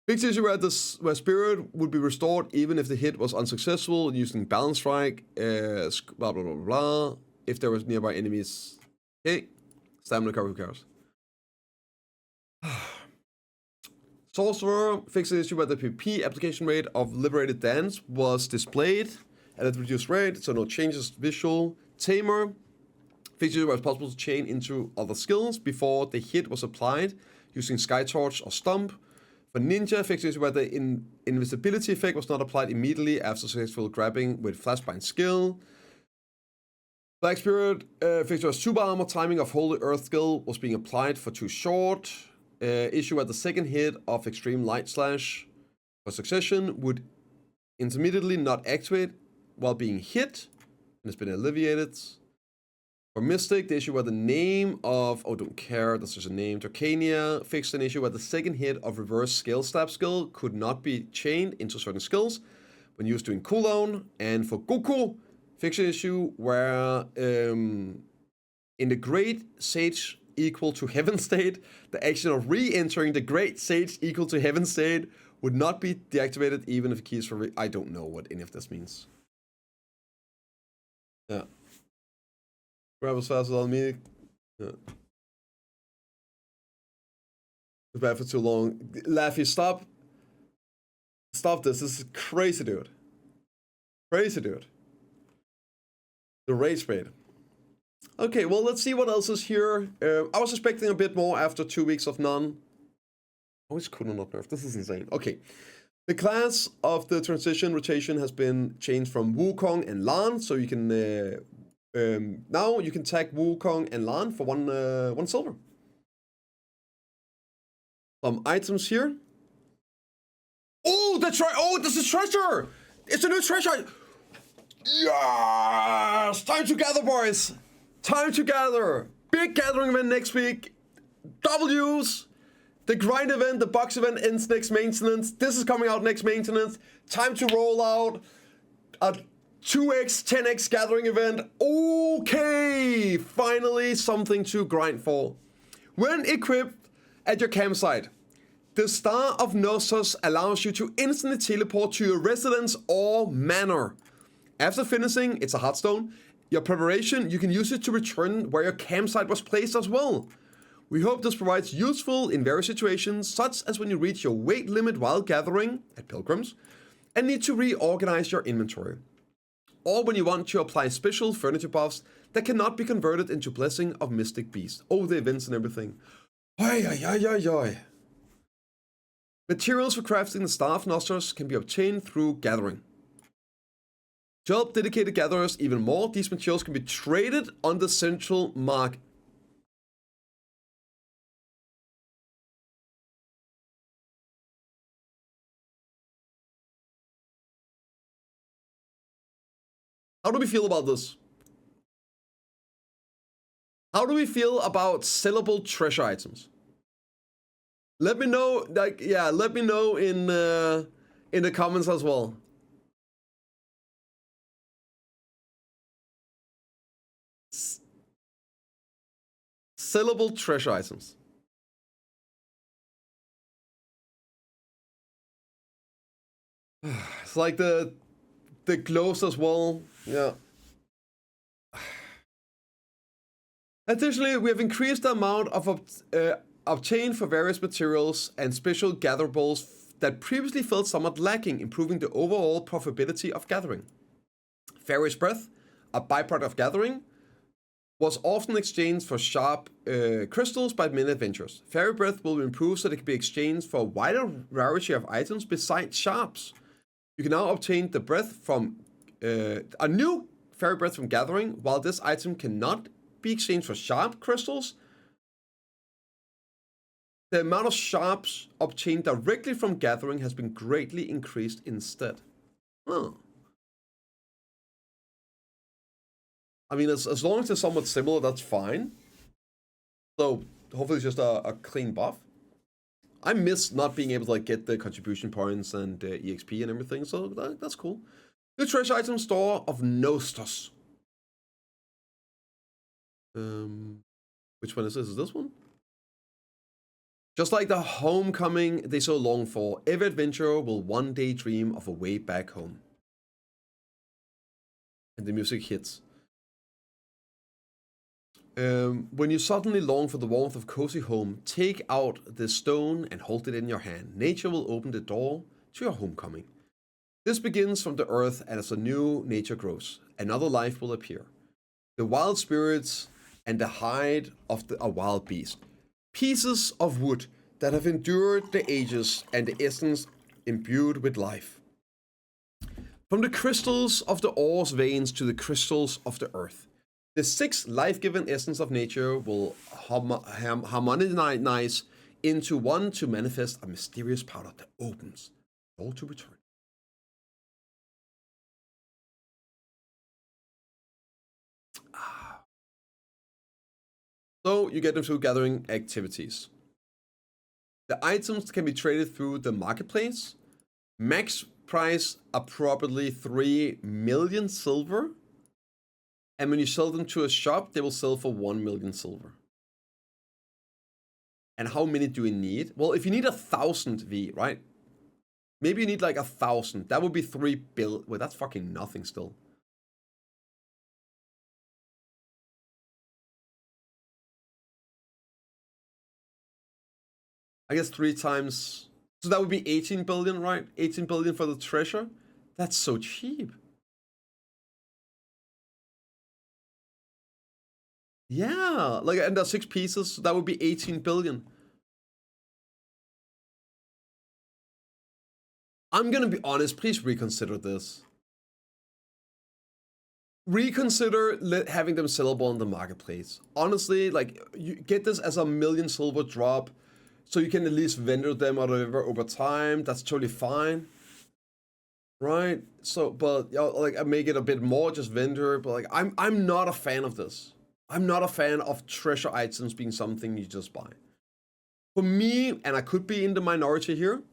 Fix issue where Spirit would be restored even if the hit was unsuccessful using Balance Strike. Blah, blah, blah, blah. If there was nearby enemies... Okay, stamina cover, who cares? Sorcerer fixed the issue where the PvP application rate of Liberated Dance was displayed at a reduced rate, so no changes visual. Tamer fixed the issue where it's possible to chain into other skills before the hit was applied using Sky Torch or Stump. For Ninja, fixed the issue where the invisibility effect was not applied immediately after successful grabbing with Flashbind skill. Black Spirit fixed was super armor timing of Holy Earth skill was being applied for too short. Issue at the second hit of Extreme Light Slash for succession would intermittently not activate while being hit, and it's been alleviated. For Mystic, the issue where the name of don't care, that's just a name. Drakania fixed an issue where the second hit of Reverse Scale Stab skill could not be chained into certain skills when used during cooldown. And for Goku, fix an issue where in the Great Sage equal to Heaven state, the action of re-entering the Great Sage equal to Heaven state would not be deactivated even if keys for I don't know what any of this means. Yeah. Grab as fast as on me. Yeah. It's bad for too long. Laffy, stop. Stop this. This is crazy, dude. Crazy, dude. The rage bait. Okay, well, let's see what else is here. I was expecting a bit more after 2 weeks of none. Oh, it's cool not nerfed. This is insane. Okay. The class of the transition rotation has been changed from Wukong and Lan, so you can now you can tag Wukong and Lan for one silver. Some items here. Oh, that's right. Oh, this is treasure. It's a new treasure. Yes! Time to gather, boys. Time to gather. Big gathering event next week. W's. The grind event, the box event ends next maintenance. This is coming out next maintenance. Time to roll out a 2x, 10x gathering event. Okay, finally something to grind for. When equipped at your campsite, the Star of Knossos allows you to instantly teleport to your residence or manor. After finishing, it's a hotstone, your preparation, you can use it to return where your campsite was placed as well. We hope this provides useful in various situations, such as when you reach your weight limit while gathering at Pilgrims and need to reorganize your inventory. Or when you want to apply special furniture buffs that cannot be converted into Blessing of Mystic Beast. Oh, the events and everything. Oi, oi, oi, oi, oi. Materials for crafting the Star of Knossos can be obtained through gathering. To help dedicated gatherers even more, these materials can be traded on the central market. How do we feel about this? How do we feel about sellable treasure items? Let me know, like, yeah, let me know in the comments as well. Sellable treasure items. It's like the gloves as well. Yeah. Additionally, we have increased the amount of obtained for various materials and special gatherables that previously felt somewhat lacking, improving the overall profitability of gathering. Fairy's Breath, a byproduct of gathering, was often exchanged for sharp crystals by many adventurers. Fairy Breath will improve so that it can be exchanged for a wider variety of items besides sharps. You can now obtain the breath from a new Fairy Breath from gathering. While this item cannot be exchanged for sharp crystals, the amount of sharps obtained directly from gathering has been greatly increased instead. Huh. I mean, as long as they're somewhat similar, that's fine. So hopefully it's just a clean buff. I miss not being able to like get the contribution points and EXP and everything, so that's cool. The treasure item store of Nostos. Which one is this? Is this one? Just like the homecoming they so long for, every adventurer will one day dream of a way back home. And the music hits. When you suddenly long for the warmth of cozy home, take out the stone and hold it in your hand. Nature will open the door to your homecoming. This begins from the earth, and as a new nature grows, another life will appear. The wild spirits and the hide of a wild beast. Pieces of wood that have endured the ages and the essence imbued with life. From the crystals of the ore's veins to the crystals of the earth. The 6 life-giving essence of nature will harmonize into one to manifest a mysterious powder that opens all to return. So you get them through gathering activities. The items can be traded through the marketplace. Max price approximately 3 million silver. And when you sell them to a shop, they will sell for 1 million silver. And how many do you need? Well, if you need 1,000 V, right? Maybe you need like 1,000. That would be 3 billion. Wait, that's fucking nothing still. I guess 3 times. So that would be 18 billion, right? 18 billion for the treasure. That's so cheap. Yeah, like, and there's 6 pieces, so that would be 18 billion. I'm gonna be honest, please reconsider this. Reconsider having them sellable on the marketplace. Honestly, like, you get this as a 1 million silver drop, so you can at least vendor them or whatever over time. That's totally fine. Right? So, but, you know, like, I make it a bit more, just vendor, but like, I'm not a fan of this. I'm not a fan of treasure items being something you just buy. For me, and I could be in the minority here,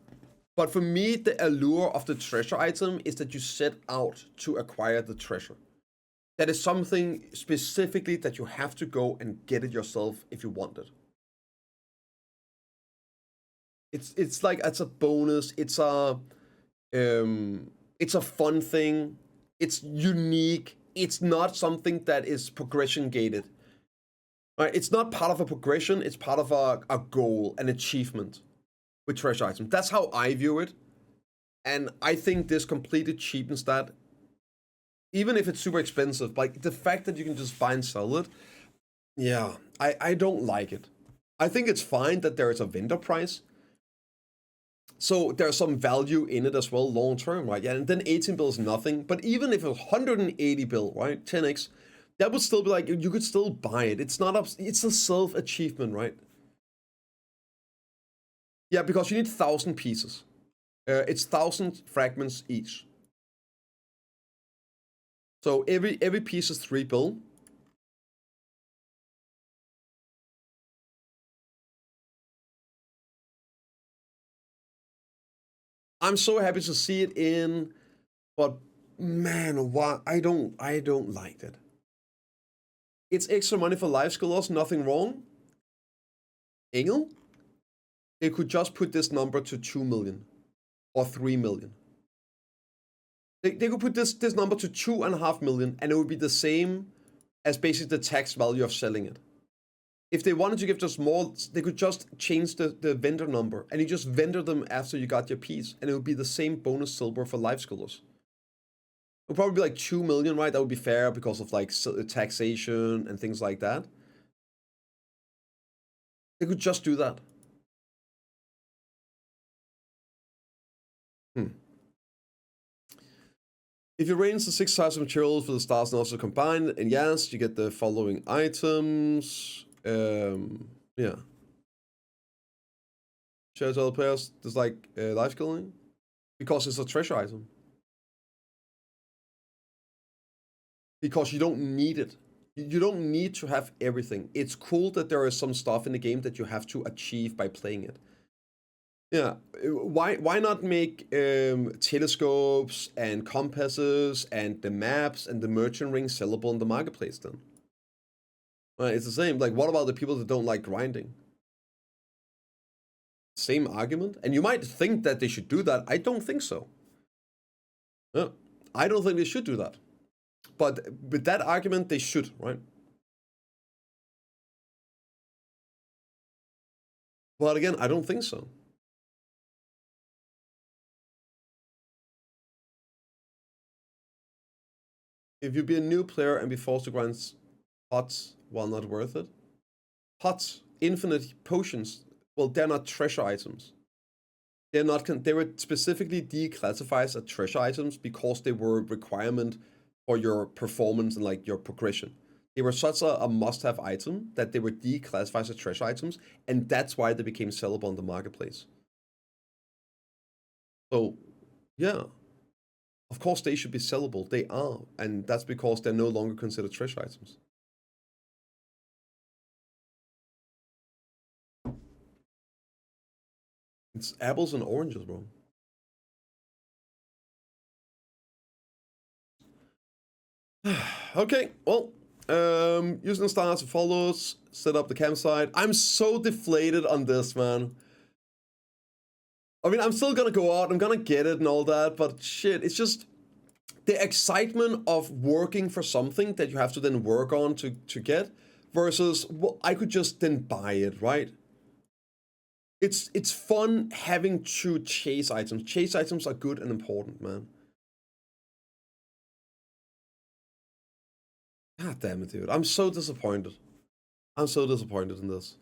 but for me, the allure of the treasure item is that you set out to acquire the treasure. That is something specifically that you have to go and get it yourself if you want it. It's like, it's a bonus, it's a fun thing, it's unique. It's not something that is progression gated. Right? It's not part of a progression, it's part of a goal, an achievement with treasure items. That's how I view it. And I think this completely cheapens that. Even if it's super expensive, like the fact that you can just buy and sell it, yeah, I don't like it. I think it's fine that there is a vendor price. So there's some value in it as well long term, right? Yeah, and then 18 bill is nothing. But even if it was 180 bill, right? 10x, that would still be like, you could still buy it. It's not, it's a self-achievement, right? Yeah, because you need 1,000 pieces. It's 1,000 fragments each. So every piece is 3 bill. I'm so happy to see it in, but man, why I don't like it. It's extra money for life skillers, nothing wrong. Engel, they could just put this number to 2 million or 3 million. They could put this number to 2.5 million, and it would be the same as basically the tax value of selling it. If they wanted to give just more, they could just change the vendor number, and you just vendor them after you got your piece, and it would be the same bonus silver for life skillers. It would probably be like 2 million, right? That would be fair because of like taxation and things like that. They could just do that. If you arrange the 6 types of materials for the stars and also combined, and yes, you get the following items. Yeah. Share to other players. There's like life skilling because it's a treasure item. Because you don't need it. You don't need to have everything. It's cool that there is some stuff in the game that you have to achieve by playing it. Yeah, why not make telescopes and compasses and the maps and the merchant ring sellable in the marketplace then? It's the same. Like, what about the people that don't like grinding? Same argument. And you might think that they should do that. I don't think so. Yeah, I don't think they should do that. But with that argument, they should, right? But again, I don't think so. If you be a new player and be forced to grind pots, well, not worth it. Pots, infinite potions, well, they're not treasure items. They're not. They were specifically declassified as treasure items because they were a requirement for your performance and like your progression. They were such a must-have item that they were declassified as treasure items, and that's why they became sellable on the marketplace. So, yeah, of course they should be sellable. They are, and that's because they're no longer considered treasure items. It's apples and oranges, bro. Okay, well, using stars as follows. Set up the campsite. I'm so deflated on this, man. I mean, I'm still gonna go out. I'm gonna get it and all that, but shit, it's just the excitement of working for something that you have to then work on to get, versus well, I could just then buy it, right? It's fun having to chase items. Chase items are good and important, man. God damn it, dude. I'm so disappointed. I'm so disappointed in this.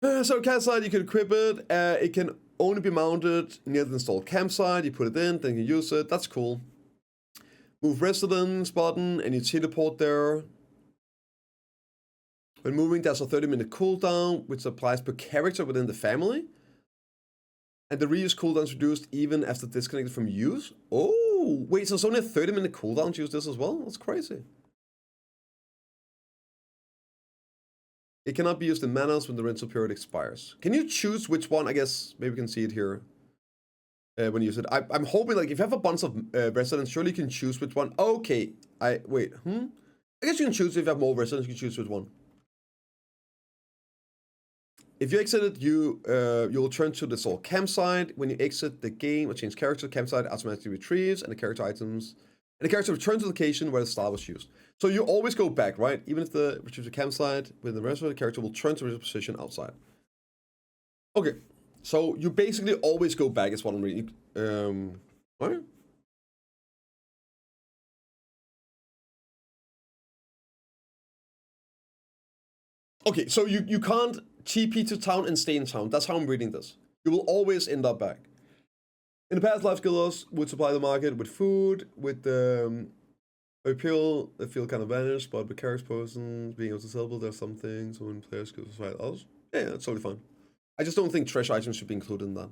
So campsite, you can equip it. It can only be mounted near the installed campsite. You put it in, then you use it. That's cool. Move residence button, and you teleport there. When moving, there's a 30-minute cooldown, which applies per character within the family. And the reuse cooldown is reduced even after disconnected from use. Oh, wait, so it's only a 30-minute cooldown to use this as well? That's crazy. It cannot be used in manas when the rental period expires. Can you choose which one? I guess maybe we can see it here when you use it. I'm hoping, like, if you have a bunch of residents, surely you can choose which one. Okay, wait, I guess you can choose if you have more residents, you can choose which one. If you exit it, you'll turn to the sole campsite. When you exit the game or change character, campsite automatically retrieves and the character items. And the character returns to the location where the star was used. So you always go back, right? Even if the retrieves the campsite, with the rest of the character will turn to the position outside. Okay, so you basically always go back, is what I'm reading. Right? Okay, so you can't TP to town and stay in town. That's how I'm reading this. You will always end up back. In the past, life skillers would supply the market with food, with appeal, they feel kind of vanished, but with character persons being able to sell, there's some things when players go to fight others. Yeah, that's totally fine. I just don't think treasure items should be included in that.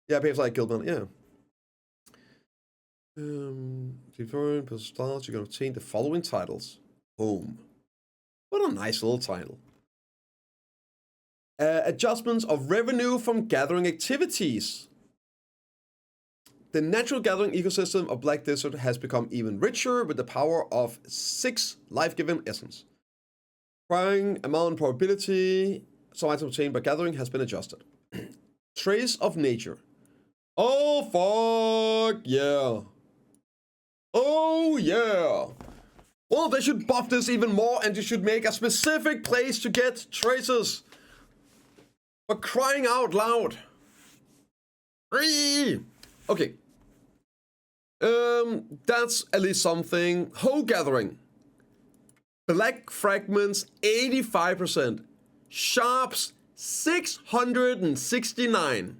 Yeah, perhaps like Guildman, yeah. Different personal styles, you're gonna obtain the following titles. Home. What a nice little title. Adjustments of revenue from gathering activities. The natural gathering ecosystem of Black Desert has become even richer with the power of 6 life-giving essence. Acquiring amount probability, some items obtained by gathering has been adjusted. Trace of nature. Oh, fuck yeah. Oh, yeah. Well, they should buff this even more and you should make a specific place to get traces. For crying out loud. Okay. That's at least something. Hoe gathering. Black fragments 85%. Sharps 669.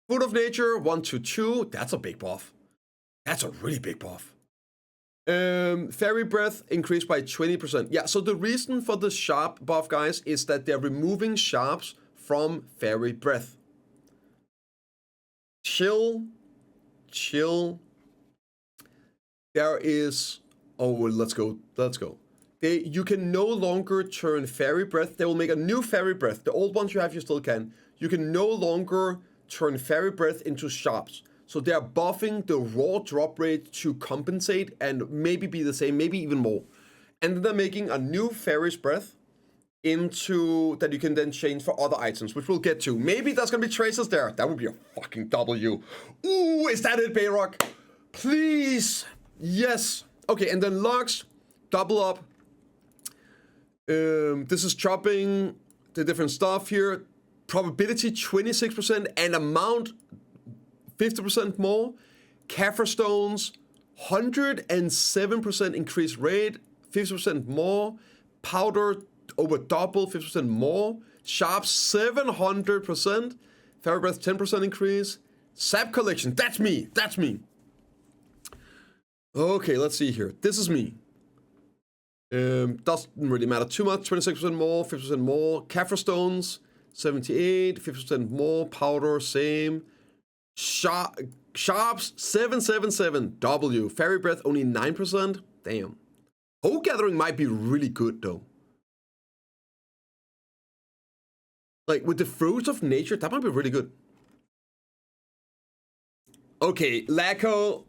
Food of nature 1 to 2. That's a big buff. That's a really big buff. Fairy breath increased by 20%. Yeah, so the reason for the sharp buff, guys, is that they're removing sharps from fairy breath. Chill. There is, oh, let's go. You can no longer turn fairy breath. They will make a new fairy breath. The old ones you have, you still can. You can no longer turn fairy breath into sharps. So they are buffing the raw drop rate to compensate and maybe be the same, maybe even more. And then they're making a new fairy's breath into that you can then change for other items, which we'll get to. Maybe there's gonna be traces there. That would be a fucking W. Ooh, is that it, Bayrock? Please. Yes. Okay, and then logs, double up. This is chopping the different stuff here. Probability 26% and amount 50% more. Kaffir stones 107% increased rate, 50% more. Powder over double, 50% more. Sharp 700%. Fairy breath 10% increase. Sap collection, that's me. Okay, let's see here. This is me. Doesn't really matter too much. 26% more, 50% more. Kaffir stones 78, 50% more. Powder same. Sharps 777 W. Fairy breath only 9%. Damn. Hoe gathering might be really good though. Like with the fruits of nature, that might be really good. Okay, Lacko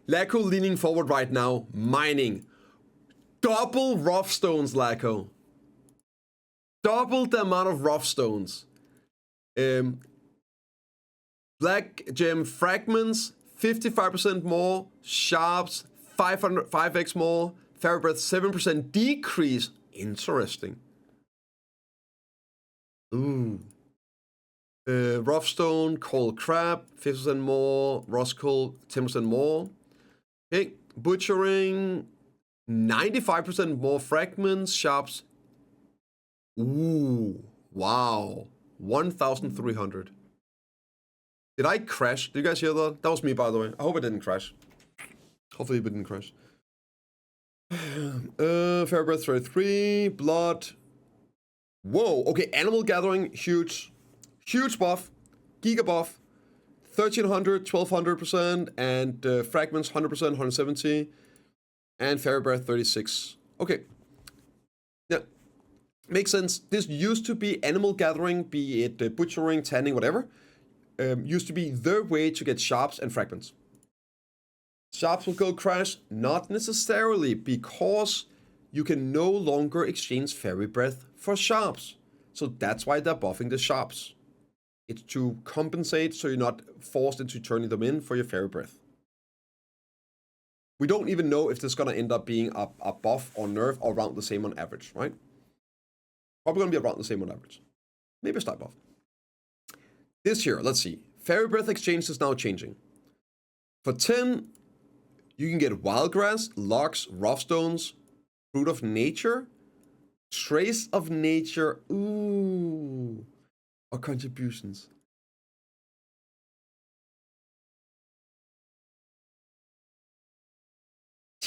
leaning forward right now. Mining. Double rough stones, Lacko. Double the amount of rough stones. Black gem fragments 55% more. Sharps 5x more. Fairy breath 7% decrease. Interesting. Ooh. Rough stone, coal crab 50% more. Rust coal 10% more. Okay, butchering 95% more fragments. Sharps. Ooh, wow. 1,300. Did I crash? Did you guys hear that? That was me, by the way. I hope it didn't crash. Hopefully it didn't crash. Fair breath 33. Blood. Whoa. Okay, animal gathering. Huge buff. Giga buff. 1,300, 1,200%. And fragments 100%, 170. And fairy breath 36. Okay. Yeah. Makes sense. This used to be animal gathering, be it butchering, tanning, whatever. Used to be the way to get sharps and fragments. Sharps will go crash, not necessarily, because you can no longer exchange fairy breath for sharps. So that's why they're buffing the sharps. It's to compensate so you're not forced into turning them in for your fairy breath. We don't even know if this is going to end up being a buff or nerf or around the same on average, right? Probably going to be around the same on average. Maybe a slight buff. This year, let's see. Fairy breath exchange is now changing. For 10, you can get wildgrass, logs, rough stones, fruit of nature, trace of nature, ooh, or contributions.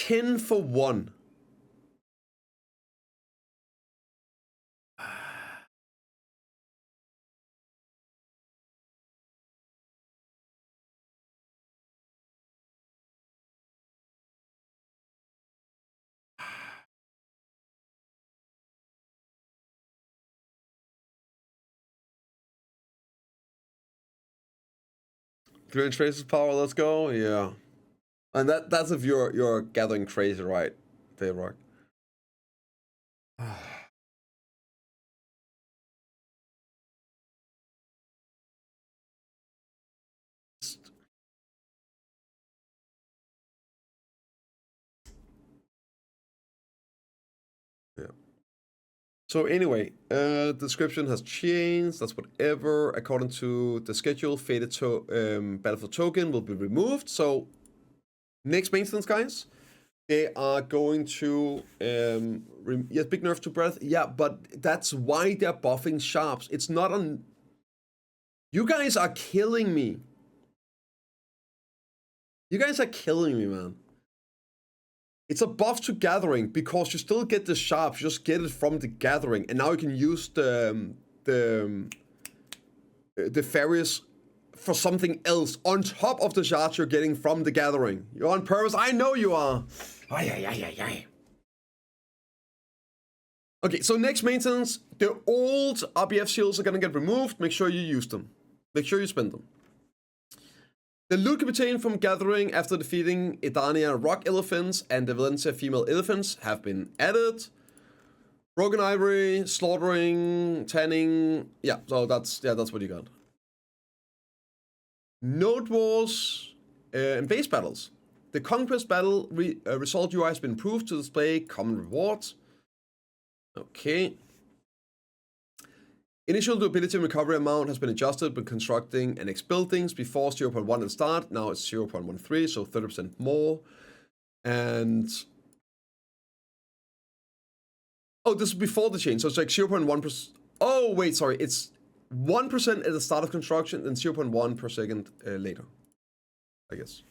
10 for 1. Clearing Trace's power, let's go. Yeah. And that's if you're gathering crazy, right? They rock. Yeah. So anyway, description has changed. That's whatever. According to the schedule, faded battlefield token will be removed. So next maintenance, guys, they are going to yes, big nerf to breath. Yeah, but that's why they're buffing sharps. It's not on. You guys are killing me. You guys are killing me, man. It's a buff to gathering because you still get the sharps. You just get it from the gathering, and now you can use the fairies for something else on top of the shards you're getting from the gathering. You're on purpose. I know you are. Okay, so next maintenance, the old RBF shields are gonna get removed. Make sure you use them. Make sure you spend them. The loot can be taken from gathering after defeating Drakania rock elephants and the Valencia female elephants have been added. Broken ivory, slaughtering, tanning. Yeah, so that's what you got. Node wars and base battles. The conquest battle result UI has been improved to display common rewards. Okay. Initial durability and recovery amount has been adjusted when constructing and X buildings. Before 0.1 at the start, now it's 0.13, so 30% more. And oh, this is before the change, so it's like 0.1%. Oh, wait, sorry, it's 1% at the start of construction and 0.1 per second later, I guess.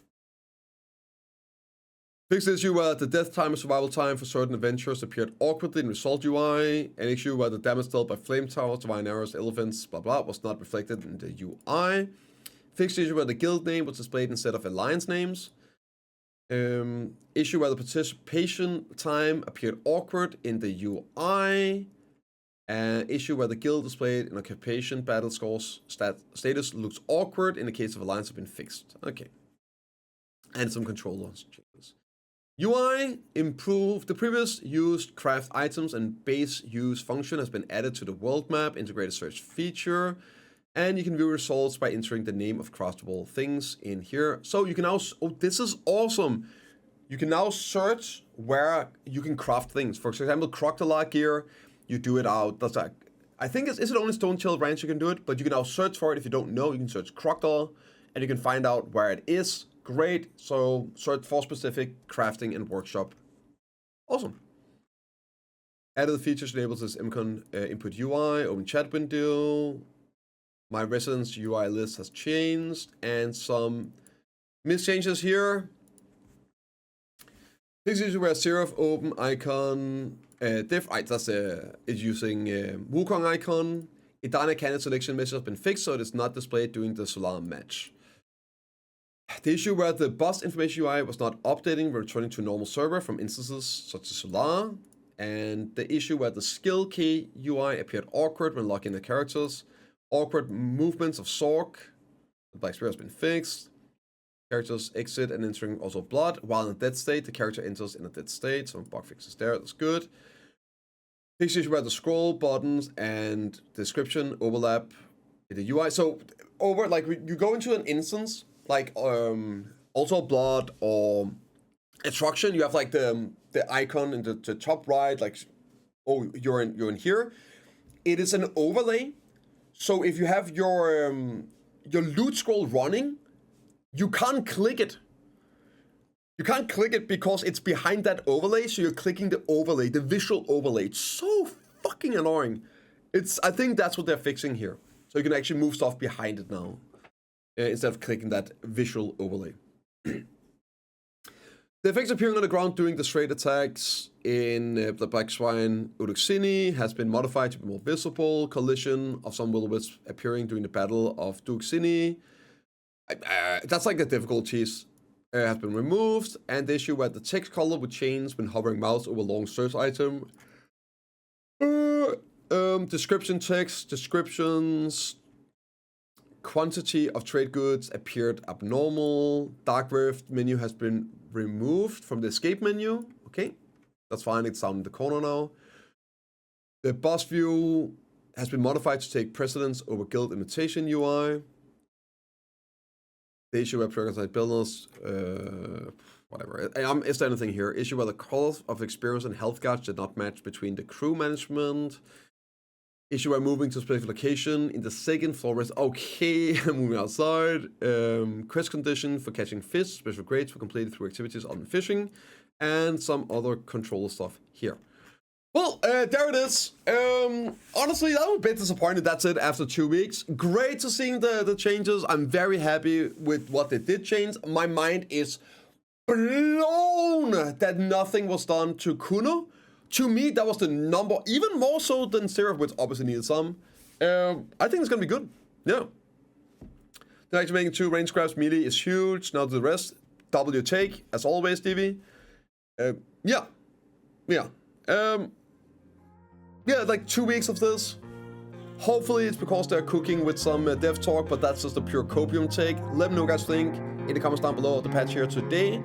Fixed issue where the death time and survival time for certain adventures appeared awkwardly in Result UI. An issue where the damage dealt by flame towers, divine arrows, elephants, blah blah, was not reflected in the UI. Fixed issue where the guild name was displayed instead of alliance names. Issue where the participation time appeared awkward in the UI. Issue where the guild displayed in occupation battle scores status looks awkward in the case of alliance have been fixed. Okay. And some control loss changes. UI improved. The previous used craft items and base use function has been added to the world map integrated search feature, and you can view results by entering the name of craftable things in here. So you can now, oh, this is awesome. You can now search where you can craft things. For example, crocodile gear, you do it out. That's like, I think is it only Stone Chill Ranch you can do it, but you can now search for it. If you don't know, you can search crocodile, and you can find out where it is. Great. So search for specific crafting and workshop. Awesome. Added features enables this MCon input UI, open chat window. My residence UI list has changed, and some Misc Changes here. This is where Seraph open icon diff. Right, that's it's using Wukong icon. Idana candidate selection message has been fixed, so it is not displayed during the Solar match. The issue where the boss information UI was not updating, returning to normal server from instances such as Solar. And the issue where the skill key UI appeared awkward when locking the characters. Awkward movements of Sork. The Black Spirit has been fixed. Characters exit and entering also blood. While in a dead state, the character enters in a dead state. Some bug fixes there, that's good. Fixed issue where the scroll buttons and description overlap in the UI. So over, like, you go into an instance, like also blood or instruction, you have like the icon in the top right, like, oh, you're in here. It is an overlay, so if you have your loot scroll running, you can't click it. You can't click it because it's behind that overlay, so you're clicking the overlay, the visual overlay. It's so fucking annoying. I think that's what they're fixing here, so you can actually move stuff behind it now. Instead of clicking that visual overlay. The effects appearing on the ground during the straight attacks in the Black Swine Uruxini has been modified to be more visible. Collision of some will-o-wisps appearing during the Battle of Uruxini. That's like the difficulties has been removed. And the issue where the text color would change when hovering mouse over long search item. Description text, descriptions. Quantity of trade goods appeared abnormal. Dark Rift menu has been removed from the escape menu. Okay, that's fine. It's down in the corner now. The boss view has been modified to take precedence over guild imitation UI. The issue where progress builders, whatever. Is there anything here? Issue where the colors of experience and health guards did not match between the crew management. Issue where moving to a specific location in the second floor is okay. Moving outside. Quest condition for catching fish. Special grades were completed through activities on fishing. And some other control stuff here. Well, there it is. Honestly, I'm a bit disappointed that's it after 2 weeks. Great to see the changes. I'm very happy with what they did change. My mind is blown that nothing was done to Kuno. To me, that was the number, even more so than Seraph, which obviously needed some. I think it's going to be good. Yeah. Then actually making 2 range grabs melee is huge. Now to the rest, double your take, as always, DV. Yeah. Like 2 weeks of this. Hopefully it's because they're cooking with some dev talk, but that's just a pure copium take. Let me know what you guys think in the comments down below of the patch here today.